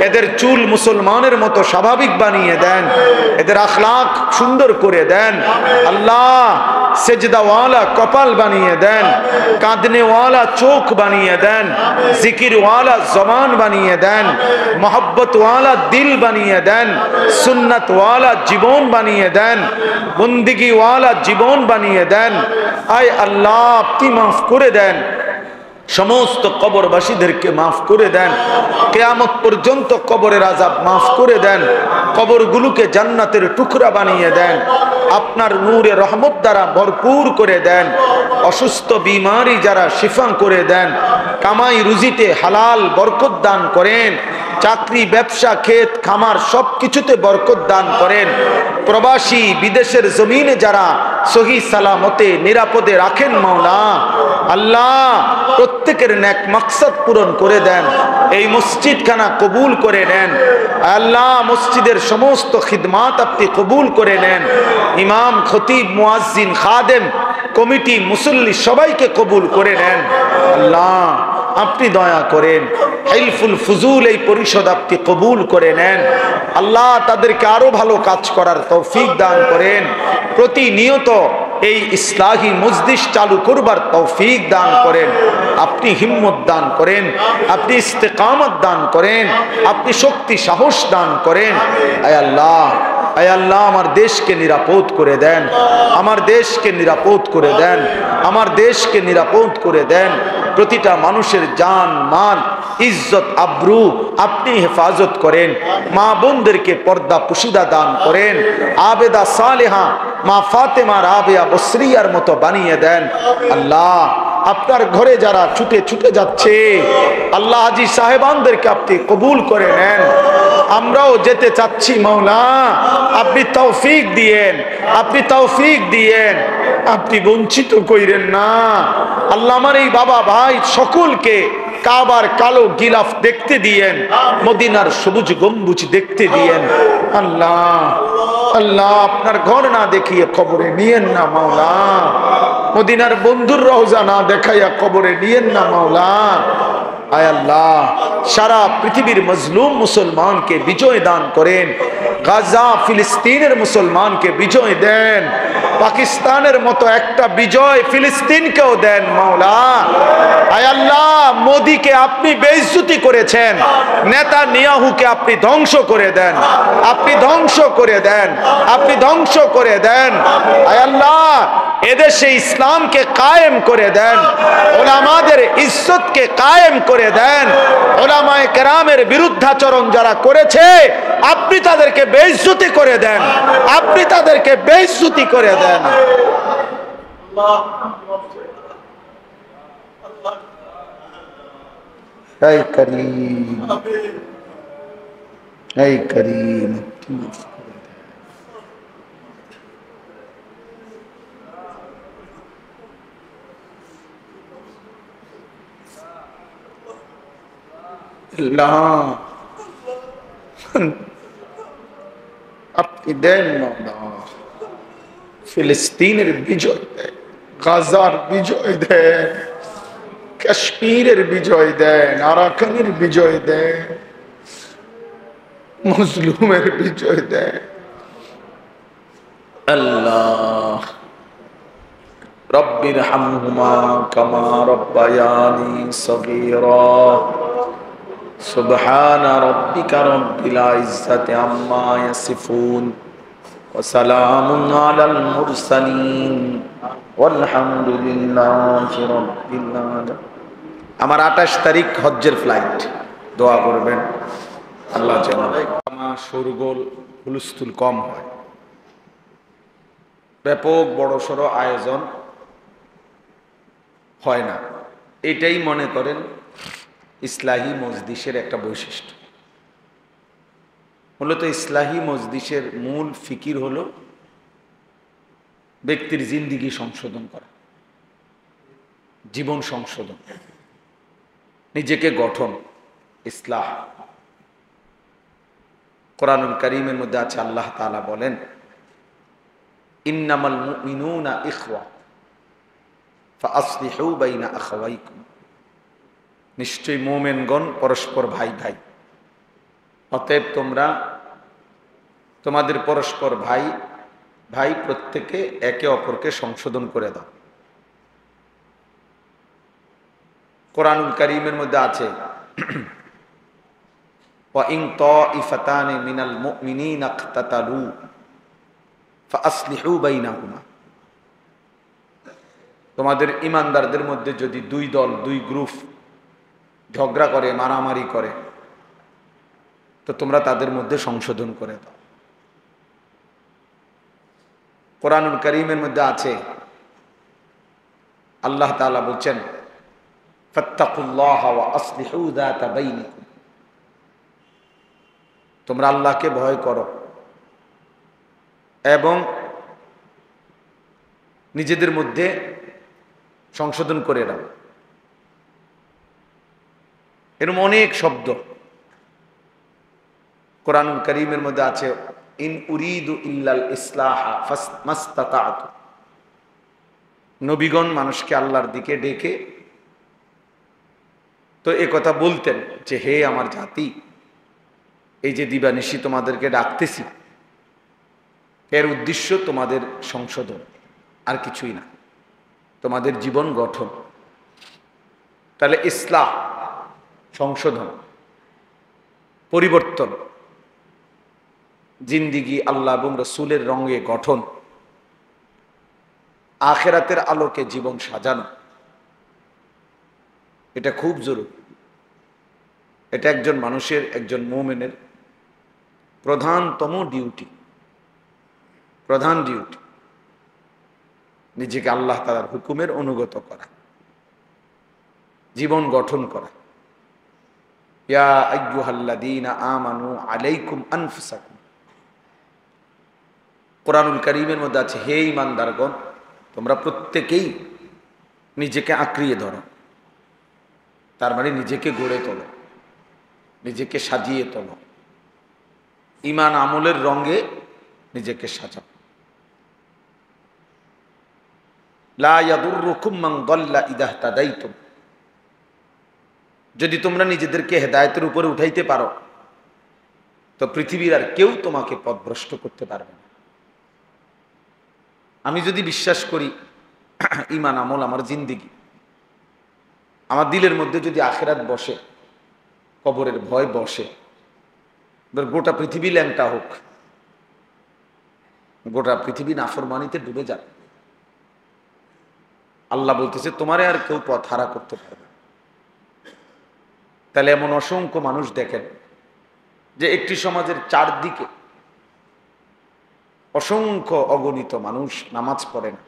এদের চুল মুসলমানের মতো স্বাভাবিক বানিয়ে দেন, এদের আখলাক সুন্দর করে দেন। আল্লাহ সেজদাওয়ালা কপাল বানিয়ে দেন, কাঁদনেওয়ালা চোখ বানিয়ে দেন, জিকিরওয়ালা জবান বানিয়ে দেন, মোহব্বতওয়ালা দিল বানিয়ে দেন, সুন্নতওয়ালা জীবন বানিয়ে দেন, বন্দিগিওয়ালা জীবন বানিয়ে দেন। আয় আল্লাহ আপনি মাফ করে দেন, সমস্ত কবরবাসীদেরকে মাফ করে দেন, কিয়ামত পর্যন্ত কবরের আযাব মাফ করে দেন, কবরগুলোকে জান্নাতের টুকরা বানিয়ে দেন, আপনার নূরে রহমত দ্বারা ভরপুর করে দেন, অসুস্থ বিমারি যারা শিফা করে দেন, কামাই রুজিতে হালাল বরকত দান করেন, চাকরি ব্যবসা ক্ষেত খামার সব কিছুতে বরকত দান করেন, প্রবাসী বিদেশের জমিনে যারা সহি সালামতে নিরাপদে রাখেন মাওলা, আল্লাহ প্রত্যেকের নেক মাকসাদ পূরণ করে দেন, এই মসজিদখানা কবুল করে নেন। আল্লাহ মসজিদের সমস্ত খিদমাত আপনি কবুল করে নেন, ইমাম খতিব মুয়াজ্জিন খাদেম কমিটি মুসল্লি সবাইকে কবুল করে নেন। আল্লাহ আপনি দয়া করেন, হিলফুল ফুজুল এই পরিষদ আপনি কবুল করে নেন। আল্লাহ তাদেরকে আরো ভালো কাজ করার তৌফিক দান করেন, প্রতিনিয়ত এই ইসলাহি মজলিস চালু করবার তৌফিক দান করেন, আপনি হিম্মত দান করেন, আপনি ইস্তেকামত দান করেন, আপনি শক্তি সাহস দান করেন। আয় আল্লাহ, আয় আল্লাহ আমার দেশকে নিরাপদ করে দেন, আমার দেশকে নিরাপদ করে দেন, আমার দেশকে নিরাপদ করে দেন। প্রতিটা মানুষের জান মাল ইজ্জত আব্রু আপনি হেফাজত করেন, মা বোনদেরকে পর্দা পুশিদা দান করেন, আবেদা সালেহা মা ফাতেমা রাবেয়া বসরিয়ার মতো বানিয়ে দেন। আল্লাহ আপনার ঘরে যারা ছুটে ছুটে যাচ্ছে, আল্লাহ হাজী সাহেবানদেরকে আপনি কবুল করে নেন, আমরাও যেতে চাচ্ছি মাওলা, আপনি তৌফিক দিয়েন, আপনি তৌফিক দিয়েন, আপনি বঞ্চিত কইরেন না। আল্লাহ আমার এই বাবা ভাই সকলকে কাবার কালো গিলাফ দেখতে দিয়েন, মদিনার সবুজ গম্বুজ দেখতে দিয়েন। আল্লাহ আল্লাহ আপনার ঘর না দেখিয়ে কবরে নিয়েন না মাওলা, মদিনার বন্ধুর রওজা না দেখাইয়া কবরে নিয়েন না মাওলা। আয় আল্লাহ সারা পৃথিবীর মজলুম মুসলমানকে বিজয় দান করেন, গাজা ফিলিস্তিনের মুসলমানকে বিজয় দেন, পাকিস্তানের মতো একটা বিজয় ফিলিস্তিনকেও দেন মাওলা। আয় আল্লাহ মোদিকে আপনি বেইজ্জতি করেছেন, নেতানিয়াহুকে আপনি ধ্বংস করে দেন, আপনি ধ্বংস করে দেন, আপনি ধ্বংস করে দেন। আয় আল্লাহ এদেশে ইসলামকে কায়েম করে দেন, উলামাদের ইজ্জতকে কায়েম করে দেন, উলামায়ে কেরামের বিরুদ্ধাচরণ যারা করেছে আপনি তাদেরকে বেইজ্জতি করে দেন, আপনি তাদেরকে বেইজ্জতি করে দেন। এই করিম, এই করিম, আল্লাহ আপনি দেন মাওলা, ফিলিস্তিনের বিজয় দেন, গাজার বিজয় দেন, কাশ্মীরের বিজয় দেন, আরাকানের বিজয় দেন, মুসলিমের বিজয় দেন আল্লাহ। রব্বির হামহুমা কামা রব্বায়ানি সগীরা। সুবহানা রাব্বিকা রাব্বিল ইজ্জাতি আম্মা ইয়াসিফুন ওয়া সালামুন আলাল মুরসালিন ওয়ালহামদুলিল্লাহি রাব্বিল আলামিন। আমার 28 তারিখ হজ্জের ফ্লাইট, দোয়া করবেন আল্লাহ যেন আমার শোরগোল হুলস্থুল কম হয়। ব্যাপক বড়সড় আয়োজন হয় না, এটাই মনে করেন ইসলাহি মজলিসের একটা বৈশিষ্ট্য। মূলত ইসলাহি মজলিসের মূল ফিকির হলো ব্যক্তির জিন্দিগি সংশোধন করা, জীবন সংশোধন, নিজেকে গঠন, ইসলাহ। কোরআনুল কারীমের মধ্যে আছে আল্লাহ তাআলা বলেন, ইন্নামাল মুমিনুনা ইখওয়া ফাআসলিহু বাইনা আখাওয়াইকুম। নিশ্চয়ই মুমিনগণ পরস্পর ভাই ভাই, অতএব তোমরা তোমাদের পরস্পর ভাই ভাই প্রত্যেকে একে অপরকে সংশোধন করে দাও। কোরআনুল কারীমের মধ্যে আছে ওয়া ইন তাইফাতানি মিনাল মুমিনিনা ইকতাতালু ফাআসলিহু বাইনাহুমা। তোমাদের ঈমানদারদের মধ্যে যদি দুই দল, দুই গ্রুপ ঝগড়া করে, মারামারি করে, তো তোমরা তাদের মধ্যে সংশোধন করে দাও। কোরআনুল কারীমের মধ্যে আছে আল্লাহ তাআলা বলছেন, ফাত্তাকুল্লাহা ওয়া আসলিহু যাতা বাইনিকুম। তোমরা আল্লাহকে ভয় করো এবং নিজেদের মধ্যে সংশোধন করে দাও। এরকম অনেক শব্দ কোরআনুল কারীমের মধ্যে আছে, ইন উরিদু ইল্লাল ইসলাহা মাস্তাতাতু। নবীগণ মানুষকে আল্লাহর দিকে ডেকে তো এ কথা বলতেন যে, হে আমার জাতি, এই যে দিবানিশি তোমাদেরকে ডাকতেছি, এর উদ্দেশ্য তোমাদের সংশোধন, আর কিছুই না, তোমাদের জীবন গঠন। তাহলে ইসলাহ সংশোধন, পরিবর্তন, জিন্দিগি আল্লাহ এবং রসুলের রঙে গঠন, আখেরাতের আলোকে জীবন সাজানো, এটা খুব জরুরি। এটা একজন মানুষের, একজন মুমিনের প্রধানতম ডিউটি, প্রধান ডিউটি, নিজেকে আল্লাহ তাআলার হুকুমের অনুগত করা, জীবন গঠন করা। ইয়া আইয়ুহাল্লাযীনা আমানু আলাইকুম আনফুসাকুম। কোরআনুল কারীমের মধ্যে আছে, হে ঈমানদারগণ, তোমরা প্রত্যেকেই নিজেকে আঁকড়িয়ে ধরো। তার মানে নিজেকে গড়ে তোলো, নিজেকে সাজিয়ে তোলো, ঈমান আমলের রঙে নিজেকে সাজাও। লা ইয়াদুররুকুম মান দাল্লা ইযা ইহতাদাইতুম। যদি তোমরা নিজেদেরকে হেদায়েতের উপরে উঠাইতে পারো, তো পৃথিবীর আর কেউ তোমাকে পথভ্রষ্ট করতে পারবে না। আমি যদি বিশ্বাস করি ঈমান আমল আমার জিন্দেগি, আমার দিলের মধ্যে যদি আখিরাত বসে, কবরের ভয় বসে, গোটা পৃথিবী ল্যাংটা হোক, গোটা পৃথিবী নাফরমানিতে ডুবে যাবে, আল্লাহ বলতেছে তোমারে আর কেউ পথ হারা করতে পারবে। তাহলে এমন অসংখ্য মানুষ দেখেন যে একটি সমাজের চারদিকে অসংখ্য অগণিত মানুষ নামাজ পড়ে না,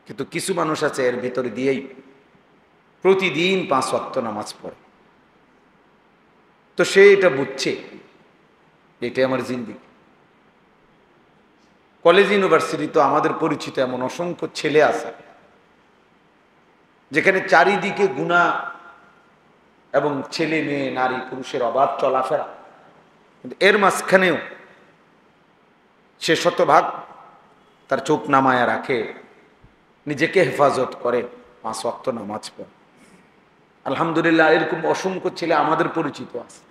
কিন্তু কিছু মানুষ আছে এর ভিতরে দিয়েই প্রতিদিন 5 ওয়াক্ত নামাজ পড়ে। তো সে এটা বুঝছে, এটাই আমার জিন্দেগি। কলেজ ইউনিভার্সিটি তো আমাদের পরিচিত এমন অসংখ্য ছেলে আছে যেখানে চারিদিকে গুনাহ এবং ছেলে মেয়ে নারী পুরুষের অবাধ চলাফেরা, কিন্তু এর মাঝখানেও সে শতভাগ তার চোখ নামায়া রাখে, নিজেকে হেফাজত করে, 5 ওয়াক্ত নামাজ পড়ে। আলহামদুলিল্লাহ, এরকম অসংখ্য ছেলে আমাদের পরিচিত আছে।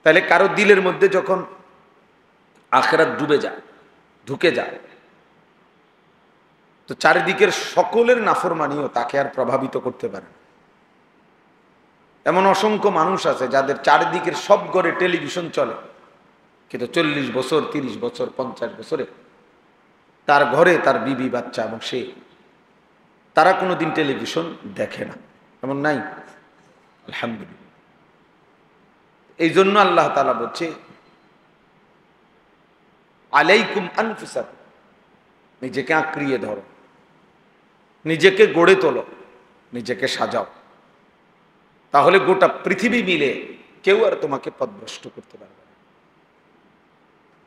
তাহলে কারো দিলের মধ্যে যখন আখিরাত ঢুকে যায়, তো চারিদিকের সকলের নাফরমানিও তাকে আর প্রভাবিত করতে পারে না। এমন অসংখ্য মানুষ আছে যাদের চারিদিকের সব ঘরে টেলিভিশন চলে, কিন্তু 40 বছর 30 বছর 50 বছরে তার ঘরে তার বিবি বাচ্চা এবং সে, তারা কোনোদিন টেলিভিশন দেখে না, এমন নাই। আলহামদুলিল্লাহ। এই জন্য আল্লাহ তাআলা বলছে, আলাইকুম আনফুসাকুম, নিজেকে আঁকড়িয়ে ধরো, নিজেকে গড়ে তোলো, নিজেকে সাজাও, তাহলে গোটা পৃথিবী মিলে কেউ আর তোমাকে পথভ্রষ্ট করতে পারবে না,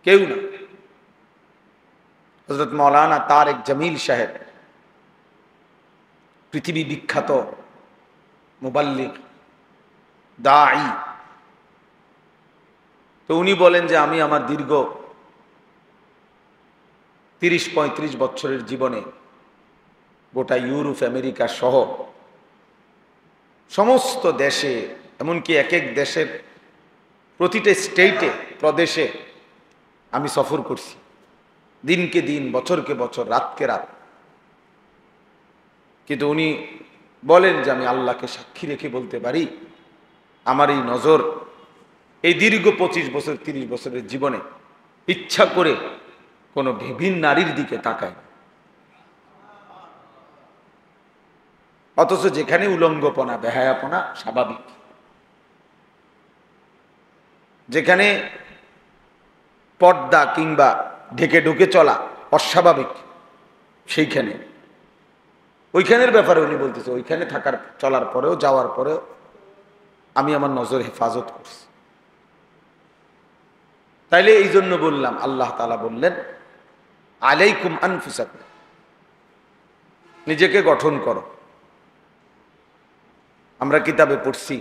কেউ না। হযরত মাওলানা তারেক জামিল সাহেব, পৃথিবী বিখ্যাত মুবাল্লিগ, দাঈ, তো উনি বলেন যে আমি আমার দীর্ঘ 30-35 বছরের জীবনে গোটা ইউরোপ আমেরিকা সহ সমস্ত দেশে, এমনকি এক এক দেশের প্রতিটা স্টেটে প্রদেশে আমি সফর করছি, দিনকে দিন, বছরকে বছর, রাতকে রাত। কিন্তু উনি বলেন যে আমি আল্লাহকে সাক্ষী রেখে বলতে পারি, আমার এই নজর এই দীর্ঘ 25 বছর 30 বছরের জীবনে ইচ্ছা করে কোনো ভিন নারীর দিকে তাকায় না। অথচ যেখানে উলঙ্গপনা, বেহায়াপনা স্বাভাবিক, যেখানে পর্দা কিংবা ঢেকে ঢুকে চলা অস্বাভাবিক, সেইখানে, ওইখানের ব্যাপারে উনি বলতেছে, ওইখানে থাকার, চলার পরেও, যাওয়ার পরেও আমি আমার নজর হেফাজত করছি। তাইলে এই জন্য বললাম, আল্লাহ তাআলা বললেন আলাইকুম আনফুসাকুম, নিজেকে গঠন করো। আমরা কিতাবে পড়ছি